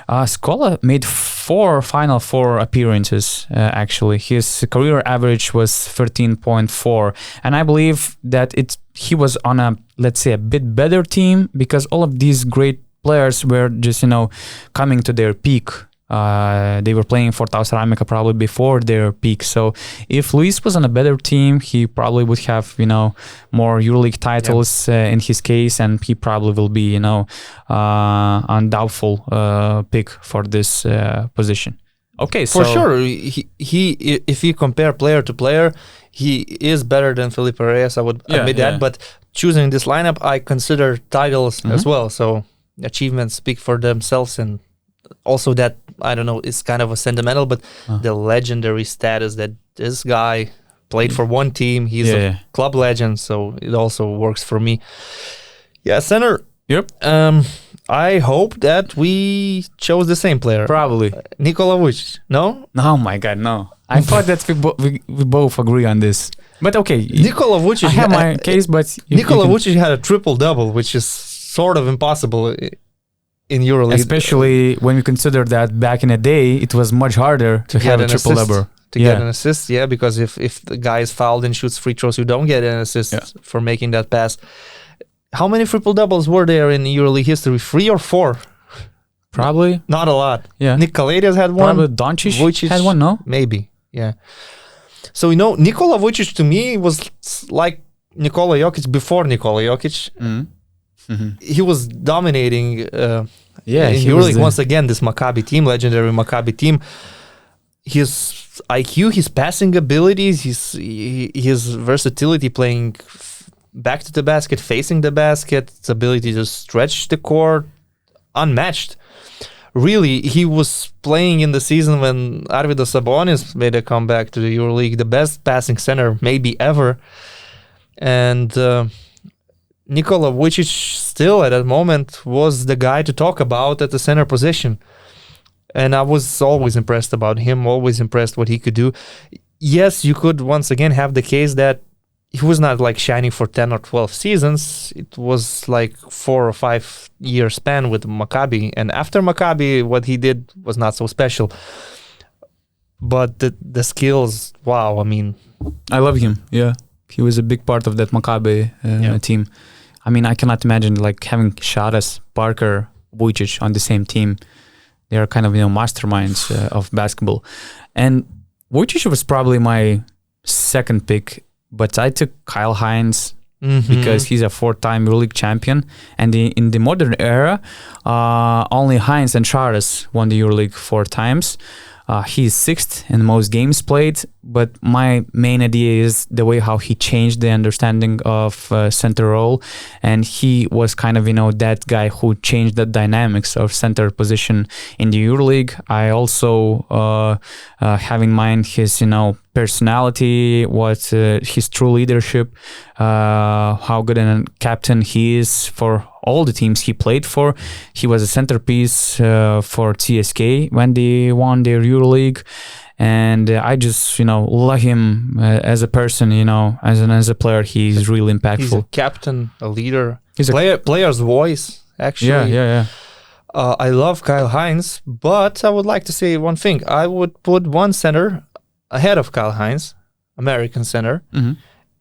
Scola made 4 Final Four appearances. Actually, his career average was 13.4, and I believe that he was on a, let's say, a bit better team because all of these great players were just coming to their peak. They were playing for Tau Ceramica probably before their peak. So if Luis was on a better team, he probably would have more EuroLeague titles in his case, and he probably will be undoubtful pick for this position. Okay, for sure, he if you compare player to player, he is better than Felipe Reyes. I would admit that, but choosing this lineup, I consider titles as well. So achievements speak for themselves, and also that, I don't know, it's kind of a sentimental, but the legendary status that this guy played for one team, he's a club legend, so it also works for me. Yeah, center. Yep. I hope that we chose the same player. Probably. Nikola Vucic. No? Oh my God, no. I thought that we both agree on this. But okay. Nikola Vucic. I have my case, but... Nikola Vucic had a triple-double, which is sort of impossible in EuroLeague. Especially when we consider that back in the day, it was much harder to have a triple-double. To get an assist, because if the guy is fouled and shoots free throws, you don't get an assist for making that pass. How many triple-doubles were there in EuroLeague history? 3 or 4? Probably. Not a lot. Yeah. Nick Kalaitis had one. Probably Doncic had one, no? Maybe, yeah. So, Nikola Vucic to me was like Nikola Jokic before Nikola Jokic. He was dominating in EuroLeague. Once again, this Maccabi team, legendary Maccabi team. His IQ, his passing abilities, his versatility playing back to the basket, facing the basket, its ability to stretch the court, unmatched. really, he was playing in the season when Arvydas Sabonis made a comeback to the EuroLeague, the best passing center maybe ever. And Nikola Vucic still at that moment was the guy to talk about at the center position. And I was always impressed about him, always impressed what he could do. Yes, you could once again have the case that he was not like shining for 10 or 12 seasons. It was like 4 or 5 year span with Maccabi. And after Maccabi, what he did was not so special. But the skills, wow, I mean. I love him, yeah. He was a big part of that Maccabi team. I mean, I cannot imagine like having Shabazz, Parker, Vucic on the same team. They are kind of, masterminds of basketball. And Vucic was probably my second pick, but I took Kyle Hines because he's a 4-time EuroLeague champion. And in the modern era, only Hines and Shabazz won the EuroLeague 4 times. He's 6th in most games played, but my main idea is the way how he changed the understanding of center role, and he was kind of that guy who changed the dynamics of center position in the EuroLeague. I also have in mind his personality, what his true leadership, how good a captain he is for all the teams he played for. He was a centerpiece for CSKA when they won their EuroLeague, and I just love him as a person. As a player, he's really impactful. He's a captain, a leader. He's a player's voice. Actually, yeah. I love Kyle Hines, but I would like to say one thing. I would put one center ahead of Kyle Hines, American center,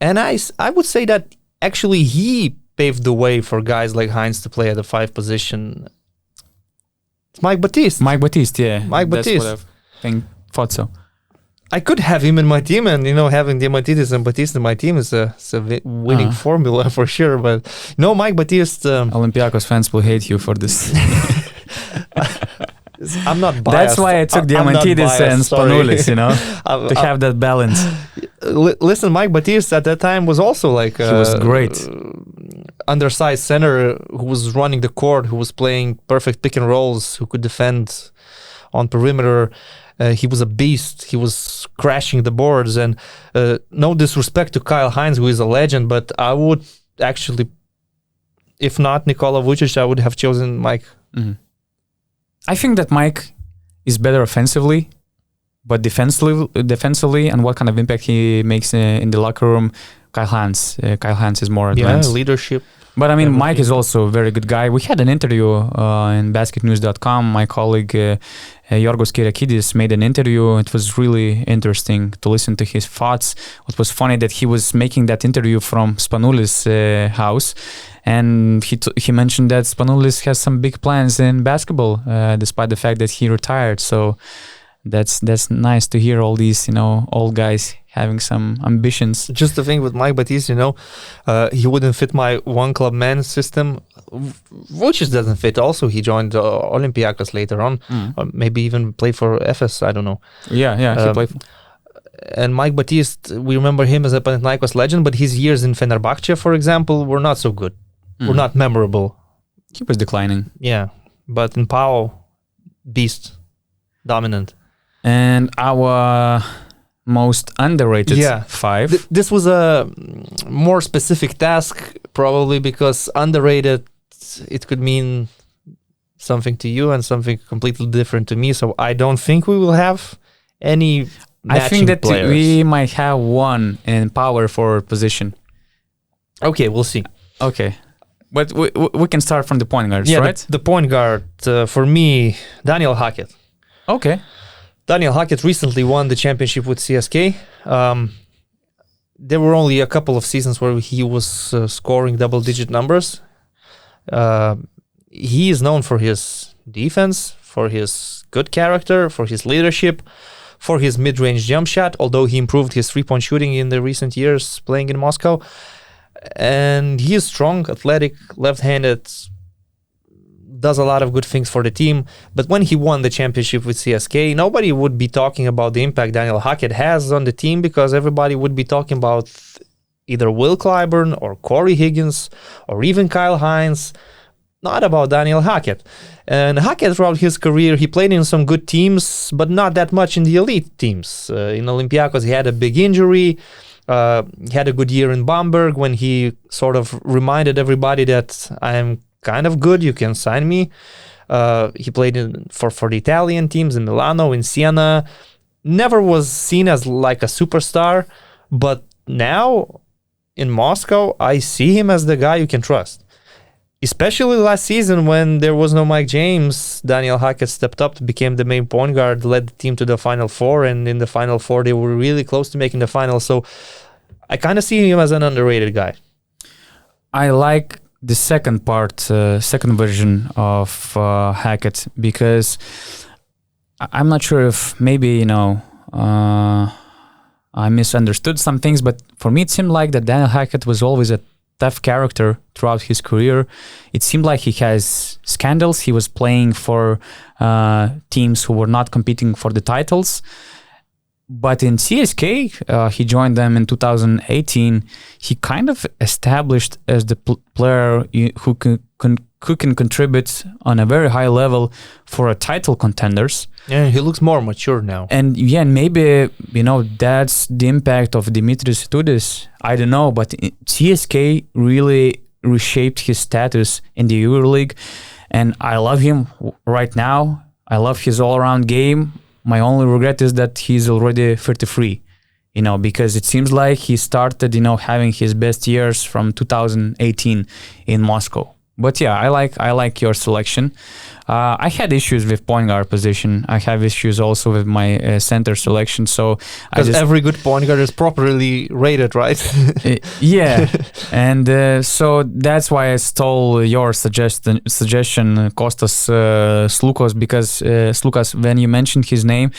and I would say that actually he paved the way for guys like Hines to play at the 5 position. It's Mike Batiste. Yeah. Mike Batiste. That's what I thought so. I could have him in my team, and having Diamantidis and Batiste in my team is a winning formula for sure. But Mike Batiste. Olympiacos fans will hate you for this. I'm not biased. That's why I took Diamantidis and Spanoulis, to have that balance. Listen, Mike Batiste at that time was also like he was great. Undersized center who was running the court, who was playing perfect pick and rolls, who could defend on perimeter. He was a beast. He was crashing the boards. And no disrespect to Kyle Hines, who is a legend, but I would actually, if not Nikola Vucic, I would have chosen Mike. I think that Mike is better offensively, but defensively and what kind of impact he makes in the locker room, Kyle Hines is more advanced. Yeah, leadership. But I mean, Mike is also a very good guy. We had an interview in basketnews.com. My colleague Rokas Giedraitis made an interview. It was really interesting to listen to his thoughts. It was funny that he was making that interview from Spanoulis' house. And he mentioned that Spanoulis has some big plans in basketball, despite the fact that he retired. So that's nice to hear all these, old guys having some ambitions. Just the thing with Mike Batiste, he wouldn't fit my one club man system. Vucic doesn't fit. Also, he joined Olympiacos later on, or maybe even played for FS. I don't know. Yeah, he played. And Mike Batiste, we remember him as a Panathinaikos legend, but his years in Fenerbahce, for example, were not so good. Were not memorable. He was declining. Yeah, but in Pau, beast, dominant. And our most underrated 5. This was a more specific task, probably because underrated, it could mean something to you and something completely different to me. So I don't think we will have any matching I think that players. We might have one in power forward position. Okay, we'll see. Okay. But we can start from the point guards, right? The point guard, for me, Daniel Hackett. Okay. Daniel Hackett recently won the championship with CSKA. There were only a couple of seasons where he was scoring double-digit numbers. He is known for his defense, for his good character, for his leadership, for his mid-range jump shot, although he improved his three-point shooting in the recent years playing in Moscow. And he is strong, athletic, left-handed, does a lot of good things for the team. But when he won the championship with CSKA, nobody would be talking about the impact Daniel Hackett has on the team, because everybody would be talking about either Will Clyburn or Corey Higgins or even Kyle Hines. not about Daniel Hackett. And Hackett, throughout his career, he played in some good teams, but not that much in the elite teams. In Olympiacos, he had a big injury. He had a good year in Bamberg when he sort of reminded everybody that I'm kind of good, you can sign me. He played for the Italian teams in Milano, in Siena. Never was seen as like a superstar, but now in Moscow, I see him as the guy you can trust. Especially last season when there was no Mike James, Daniel Hackett stepped up, became the main point guard, led the team to the Final Four, and in the Final Four they were really close to making the final. So I kind of see him as an underrated guy. I like the second version of Hackett, because I'm not sure if maybe, I misunderstood some things, but for me it seemed like that Daniel Hackett was always a tough character throughout his career. It seemed like he has scandals. He was playing for teams who were not competing for the titles. But in CSKA, he joined them in 2018. He kind of established as the player who can contribute on a very high level for a title contenders. Yeah, he looks more mature now. And maybe, that's the impact of Dimitris Tudis. I don't know, but CSKA really reshaped his status in the EuroLeague. And I love him right now. I love his all-around game. My only regret is that he's already 33, because it seems like he started, having his best years from 2018 in Moscow. But yeah, I like your selection. I had issues with point guard position. I have issues also with my center selection. So because every good point guard is properly rated, right? Yeah, and so that's why I stole your suggestion, Kostas Slukos, because Slukas, when you mentioned his name,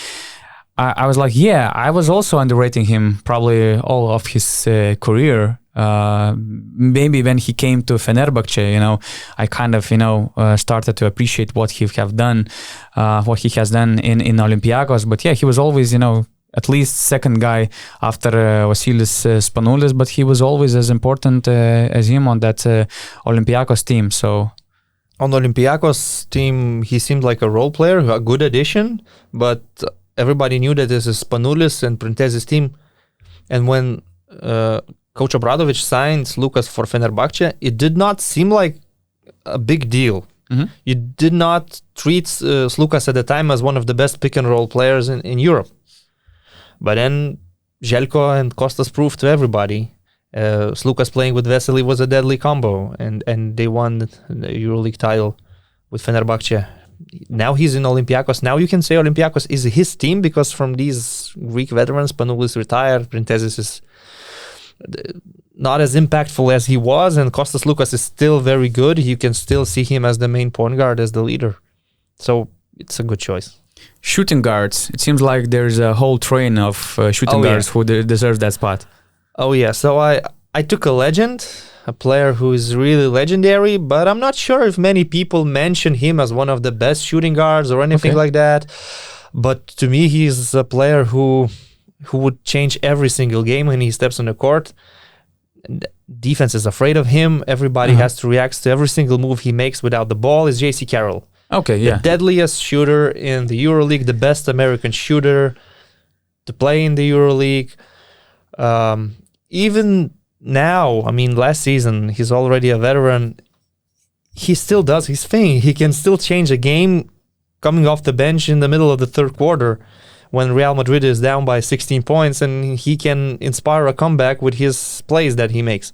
I was like, yeah, I was also underrating him probably all of his career. Maybe when he came to Fenerbahce, I kind of, started to appreciate what he has done in Olympiacos. But yeah, he was always, at least second guy after Vasilis Spanoulis, but he was always as important as him on that Olympiacos team. So on the Olympiacos team, he seemed like a role player, a good addition, but everybody knew that this is Spanoulis and Printez's team. And when Coach Obradovic signed Lucas for Fenerbahce, it did not seem like a big deal. Mm-hmm. You did not treat Slukas at the time as one of the best pick-and-roll players in Europe. But then Željko and Kostas proved to everybody Slukas playing with Vesely was a deadly combo, and they won the EuroLeague title with Fenerbahce. Now he's in Olympiacos. Now you can say Olympiacos is his team, because from these Greek veterans, Spanoulis retired, Printezis is not as impactful as he was, and Kostas Lukas is still very good. You can still see him as the main point guard, as the leader. So it's a good choice. Shooting guards. It seems like there's a whole train of shooting guards who deserve that spot. Oh yeah, so I took a legend, a player who is really legendary, but I'm not sure if many people mention him as one of the best shooting guards or anything like that. But to me, he's a player who would change every single game when he steps on the court. Defense is afraid of him. Everybody has to react to every single move he makes without the ball. Is J.C. Carroll. The deadliest shooter in the EuroLeague, the best American shooter to play in the EuroLeague. Even now, last season, he's already a veteran. He still does his thing. He can still change a game coming off the bench in the middle of the third quarter when Real Madrid is down by 16 points, and he can inspire a comeback with his plays that he makes.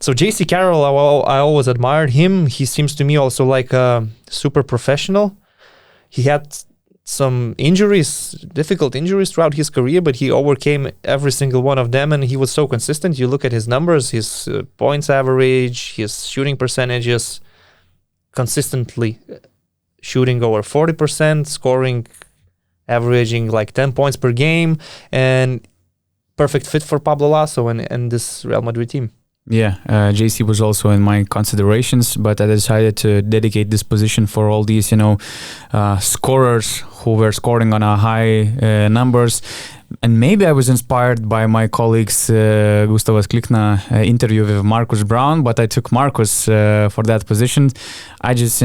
So J.C. Carroll, I always admired him. He seems to me also like a super professional. He had some injuries, difficult injuries throughout his career, but he overcame every single one of them, and he was so consistent. You look at his numbers, his points average, his shooting percentages, consistently shooting over 40%, scoring, averaging like 10 points per game, and perfect fit for Pablo Laso and this Real Madrid team. Yeah, JC was also in my considerations, but I decided to dedicate this position for all these, scorers who were scoring on a high numbers. And maybe I was inspired by my colleagues Gustavas Klikna interview with Marcus Brown, but I took Marcus for that position. I just,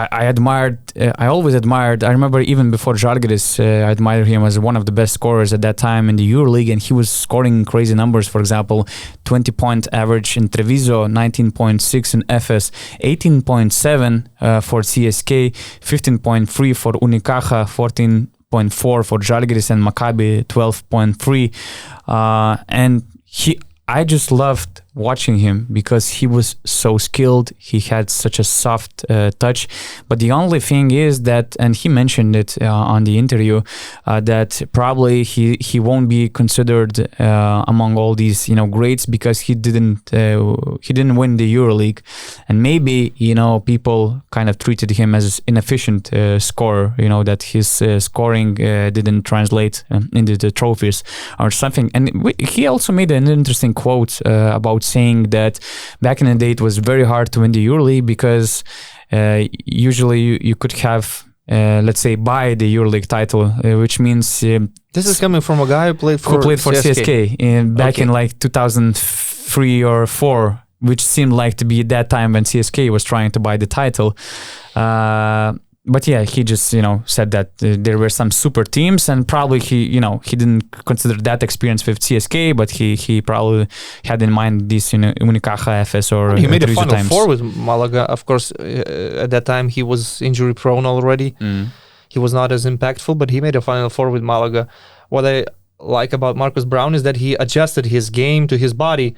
I always admired, I remember even before Zalgiris, I admired him as one of the best scorers at that time in the EuroLeague, and he was scoring crazy numbers. For example, 20-point average in Treviso, 19.6 in FS, 18.7 for CSKA, 15.3 for Unicaja, 14.4 for Zalgiris, and Maccabi 12.3. And I just loved watching him because he was so skilled. He had such a soft touch. But the only thing is that, and he mentioned it on the interview, that probably he won't be considered among all these greats because he didn't win the EuroLeague, and maybe people kind of treated him as inefficient scorer. That his scoring didn't translate into the trophies or something. And he also made an interesting quote about saying that back in the day it was very hard to win the EuroLeague because usually you could have let's say buy the EuroLeague title, which means this is coming from a guy who played for CSKA back in like 2003 or 4, which seemed like to be that time when CSKA was trying to buy the title. But yeah, he just said that there were some super teams, and probably he didn't consider that experience with CSKA, but he probably had in mind this Unicaja, FS, or he made a Final times. Four with Malaga. Of course, at that time he was injury prone already. He was not as impactful, but he made a Final Four with Malaga. What I like about Marcus Brown is that he adjusted his game to his body.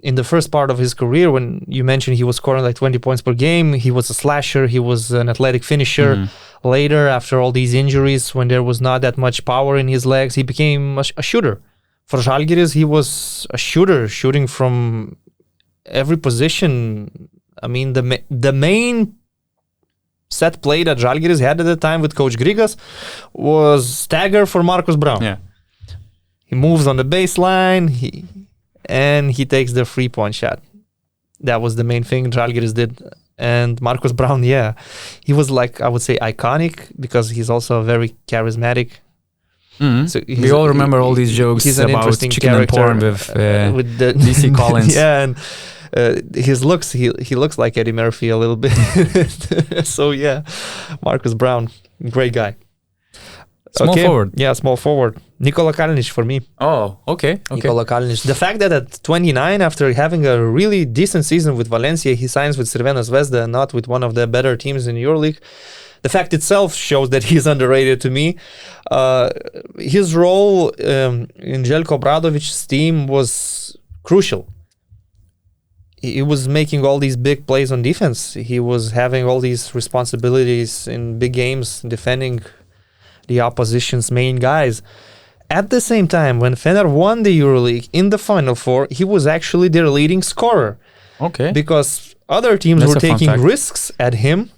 In the first part of his career, when you mentioned he was scoring like 20 points per game, he was a slasher, he was an athletic finisher. Later, after all these injuries, when there was not that much power in his legs, he became a shooter. For Zalgiris, he was a shooter, shooting from every position. I mean, the main set play that Zalgiris had at the time with Coach Grigas was stagger for Marcus Brown. Yeah. He moves on the baseline, and he takes the 3-point shot. That was the main thing Zalgiris did. And Marcus Brown, he was like, I would say, iconic because he's also very charismatic. So we all remember all these jokes about chicken and porn with the DC Collins. Yeah, and his looks, he looks like Eddie Murphy a little bit. So Marcus Brown, great guy. Small forward. Yeah, small forward. Nikola Kalinic for me. Oh, okay. Nikola Kalinic. The fact that at 29, after having a really decent season with Valencia, he signs with Crvena Zvezda and not with one of the better teams in EuroLeague. The fact itself shows that he's underrated to me. His role in Željko Obradovic's team was crucial. He was making all these big plays on defense. He was having all these responsibilities in big games, defending the opposition's main guys. At the same time, when Fener won the EuroLeague in the Final Four, he was actually their leading scorer. Okay. Because other teams were taking risks at him,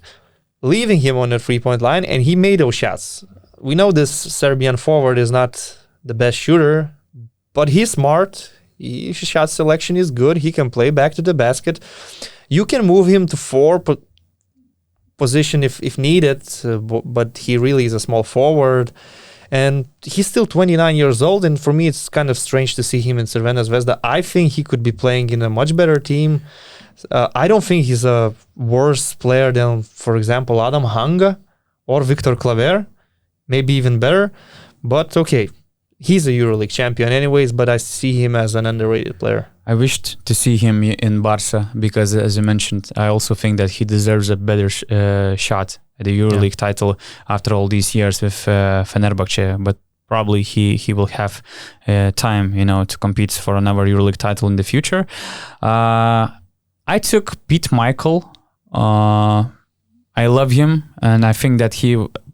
leaving him on the 3-point line, and he made those shots. We know this Serbian forward is not the best shooter, but he's smart. His shot selection is good. He can play back to the basket. You can move him to 4 position if needed, but he really is a small forward. And he's still 29 years old, and for me it's kind of strange to see him in Crvena Zvezda. I think he could be playing in a much better team. I don't think he's a worse player than, for example, Adam Hanga or Victor Claver. Maybe even better. But okay, he's a EuroLeague champion anyways, but I see him as an underrated player. I wished to see him in Barca because, as you mentioned, I also think that he deserves a better shot at the EuroLeague title after all these years with Fenerbahce. But probably he will have time, to compete for another EuroLeague title in the future. I took Pete Michael. I love him, and I think that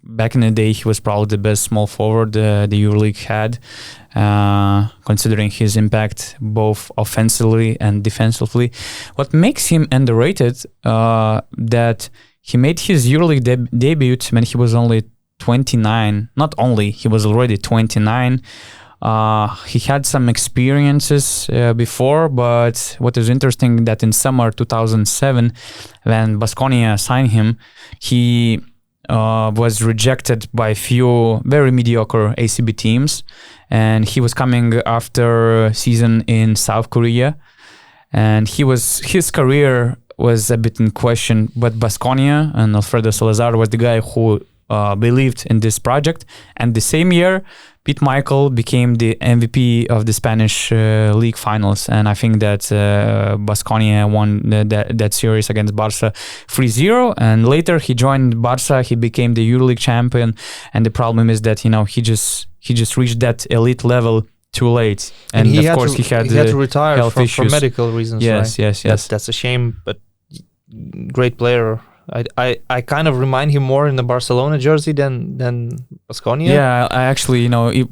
back in the day, he was probably the best small forward the EuroLeague had, considering his impact both offensively and defensively. What makes him underrated, that he made his EuroLeague debut when he was only 29. Not only, he was already 29. He had some experiences before, but what is interesting that in summer 2007, when Baskonia signed him, he was rejected by a few very mediocre ACB teams, and he was coming after a season in South Korea, and his career was a bit in question, but Baskonia and Alfredo Salazar was the guy who believed in this project, and the same year Pete Michael became the MVP of the Spanish league finals, and I think that Baskonia won that series against Barca 3-0, and later he joined Barca, he became the EuroLeague champion, and the problem is that he just reached that elite level too late, and of course he had to retire for medical reasons. Yes, right? yes. That's a shame, but great player. I kind of remind him more in the Barcelona jersey than Baskonia. Yeah, I actually,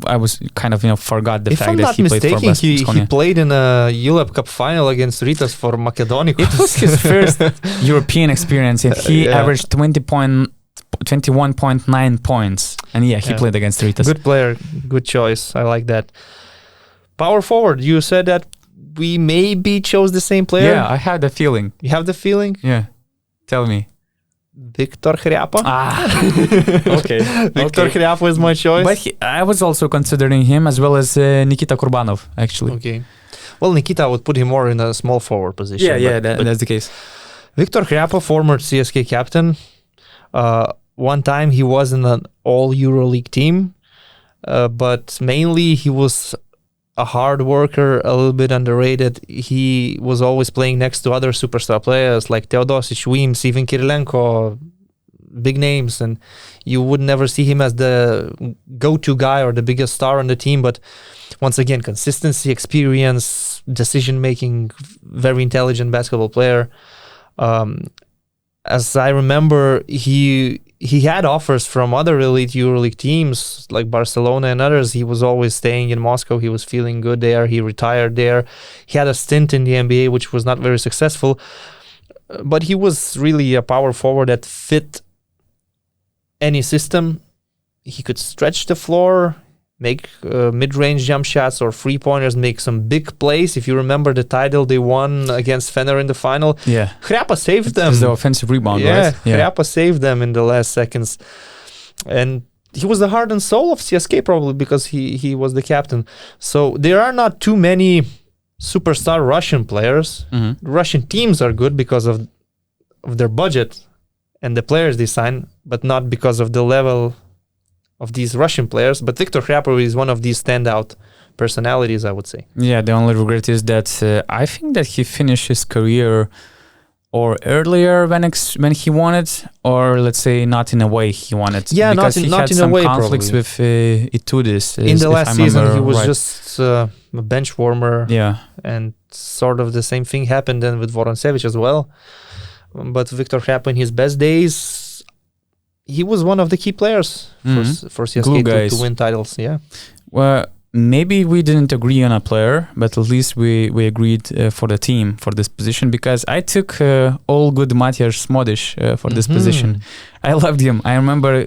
I was kind of, forgot the fact that he played for Baskonia. If I'm not mistaken, he played in a ULEB Cup final against Ritas for Makedonico. It was his first European experience, and he averaged 21.9 points. And he played against Ritas. Good player, good choice. I like that. Power forward, you said that we maybe chose the same player? Yeah, I had the feeling. You have the feeling? Yeah. Tell me. Victor Hriapa. Okay. Victor Hriapa is my choice. But I was also considering him as well as Nikita Kurbanov, actually. Okay. Well, Nikita would put him more in a small forward position. That's the case. Victor Hriapa, former CSKA captain. One time he was in an all EuroLeague team, but mainly he was a hard worker, a little bit underrated. He was always playing next to other superstar players like Teodosic, Wims, even Kirilenko, big names, and you would never see him as the go-to guy or the biggest star on the team. But once again, consistency, experience, decision-making, very intelligent basketball player. As I remember, he had offers from other elite EuroLeague teams like Barcelona and others. He was always staying in Moscow. He was feeling good there. He retired there. He had a stint in the NBA, which was not very successful. But he was really a power forward that fit any system. He could stretch the floor, make mid-range jump shots or three-pointers, make some big plays. If you remember the title they won against Fener in the final, Hriapa saved them. It was the offensive rebound, right? Hriapa saved them in the last seconds. And he was the heart and soul of CSKA probably because he was the captain. So there are not too many superstar Russian players. Mm-hmm. Russian teams are good because of their budget and the players they sign, but not because of the level of these Russian players. But Victor Hriapa is one of these standout personalities, I would say. Yeah, the only regret is that I think that he finished his career or earlier when he wanted, or let's say not in a way he wanted. Yeah, because he had in some a way, conflicts probably. with Itudis. In the last season, he was right. just a bench warmer. Yeah. And sort of the same thing happened then with Vorontsevich as well. But Victor Hriapa in his best days, he was one of the key players for CSKA to win titles. Yeah. Well, maybe we didn't agree on a player, but at least we agreed for the team for this position, because I took all good Motiejunas for this position. I loved him. I remember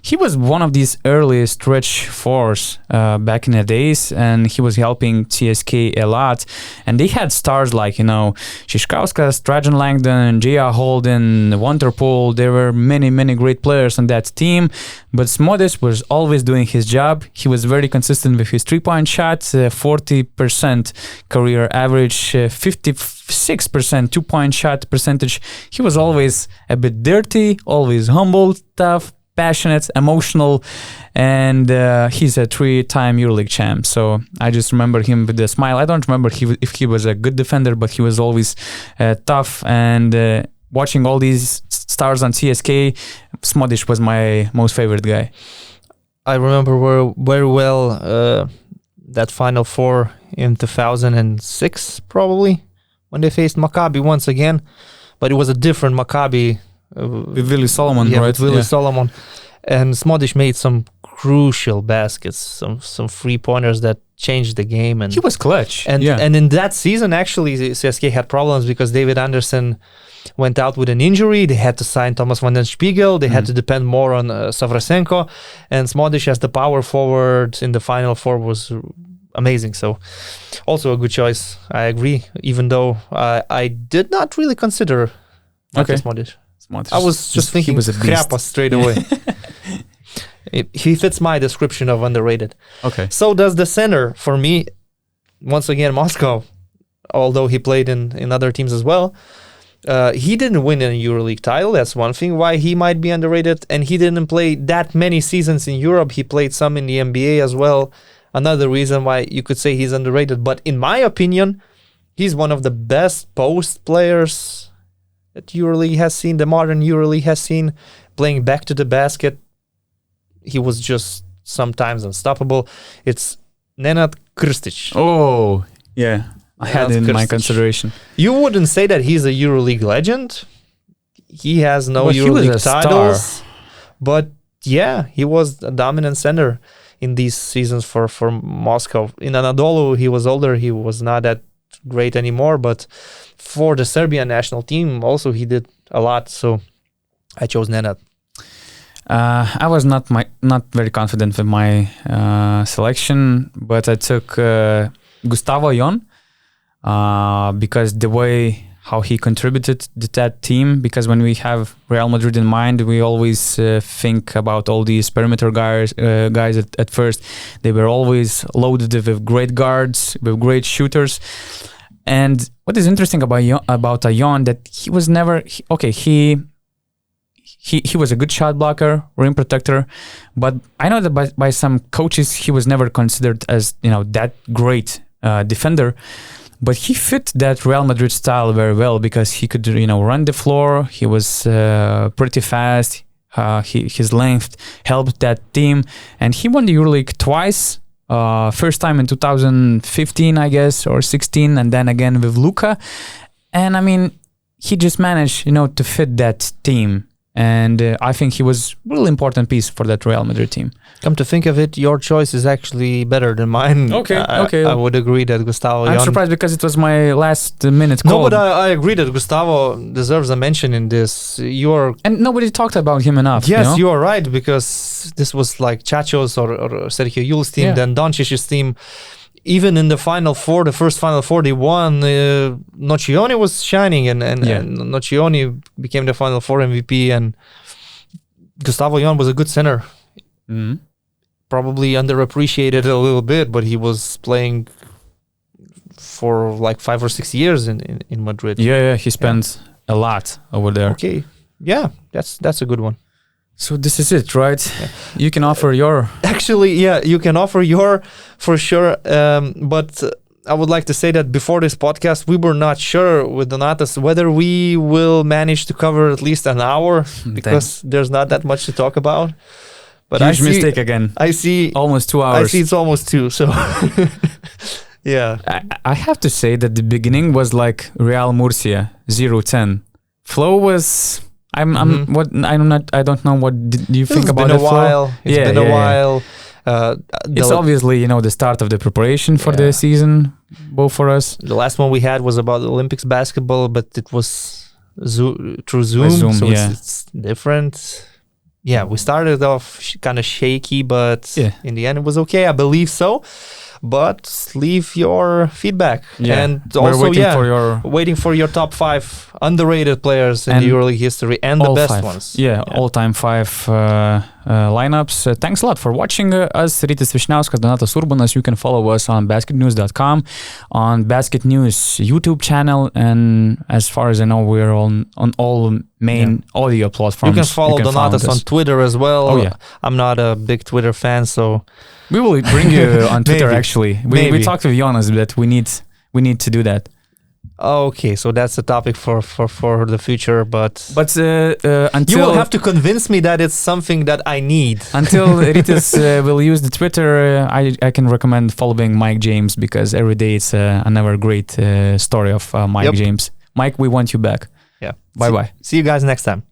he was one of these early stretch fours back in the days, and he was helping CSKA a lot. And they had stars like, Shishkauskas, Trajan Langdon, J.R. Holden, Wonderpool. There were many, many great players on that team. But Smodis was always doing his job. He was very consistent with his three-point shot, 40% career average, 56% two-point shot percentage. He was always a bit dirty, always humble, tough, passionate, emotional, and he's a 3-time EuroLeague champ. So I just remember him with a smile. I don't remember if he was a good defender, but he was always tough. And watching all these stars on CSKA, Smodic was my most favorite guy. I remember very well that Final Four in 2006, probably, when they faced Maccabi once again. But it was a different Maccabi. With Willie Solomon, right? With Willie Solomon. And Smodic made some crucial baskets, some three-pointers that changed the game. And he was clutch. And in that season, actually, CSKA had problems because David Anderson went out with an injury. They had to sign Thomas van den Spiegel. They had to depend more on Savrasenko. And Smodic as the power forward in the Final Four was amazing. So also a good choice. I agree, even though I did not really consider Smodic. I was just thinking Hrepa straight away. He fits my description of underrated. Okay. So does the center for me. Once again, Moscow, although he played in other teams as well. He didn't win a EuroLeague title. That's one thing why he might be underrated. And he didn't play that many seasons in Europe. He played some in the NBA as well. Another reason why you could say he's underrated. But in my opinion, he's one of the best post players that EuroLeague has seen, the modern EuroLeague has seen, playing back to the basket. He was just sometimes unstoppable. It's Nenad Krstić. Oh, yeah. I had it in my consideration. You wouldn't say that he's a EuroLeague legend. He has no EuroLeague titles. But yeah, he was a dominant center in these seasons for Moscow. In Anadolu, he was older. He was not that great anymore. But for the Serbian national team, also he did a lot. So I chose Nenad. I was not very confident with my selection, but I took Gustavo Jon. Because the way how he contributed to that team, because when we have Real Madrid in mind, we always think about all these perimeter guys at first. They were always loaded with great guards, with great shooters. And what is interesting about Jon, that he was never, he was a good shot blocker, rim protector, but I know that by some coaches, he was never considered as, that great defender. But he fit that Real Madrid style very well because he could, run the floor. He was pretty fast. His length helped that team. And he won the EuroLeague twice. First time in 2015, I guess, or 16, and then again with Luka. And, he just managed, to fit that team. And I think he was a really important piece for that Real Madrid team. Come to think of it, your choice is actually better than mine. Okay. I would agree that Gustavo Jon... I'm surprised because it was my last minute call. No, but I agree that Gustavo deserves a mention in this. And nobody talked about him enough. Yes, you are right, because this was like Chacho's or Sergio Yul's team, then Doncic's team. Even in the Final Four, the first Final Four they won, Nocioni was shining, and Nocioni became the Final Four MVP, and Gustavo Jon was a good center. Mm-hmm. Probably underappreciated a little bit, but he was playing for like 5 or 6 years in Madrid. Yeah, he spent a lot over there. Okay, yeah, that's a good one. So this is it, right? Yeah. You can offer your... Actually, yeah, you can offer your, for sure. But I would like to say that before this podcast, we were not sure with Donatas whether we will manage to cover at least an hour because there's not that much to talk about. But huge mistake again. I see... Almost 2 hours. I see it's almost 2, so... yeah. I have to say that the beginning was like Real Murcia, 0-10. Flow was... I don't know what do you think about the flow. It's been a while. It's obviously the start of the preparation for the season, both for us. The last one we had was about Olympics basketball, but it was through Zoom, so it's different. Yeah, we started off kind of shaky, but in the end it was okay. I believe so. But leave your feedback. Yeah. And also, waiting for your top 5 underrated players in the EuroLeague history and the best ones. Yeah, all-time 5 lineups. Thanks a lot for watching us. Rytis Vyšniauskas, Donatas Urbonas. You can follow us on basketnews.com, on Basket News YouTube channel, and as far as I know, we're on all main audio platforms. You can follow Donatas on Twitter as well. Oh, yeah. I'm not a big Twitter fan, so... We will bring you on Twitter, actually. We talked with Jonas that we need to do that. Okay, so that's a topic for the future, but until you will have to convince me that it's something that I need. Until Rytis will use the Twitter, I can recommend following Mike James because every day it's another great story of Mike James. Mike, we want you back. Yeah. Bye-bye. See you guys next time.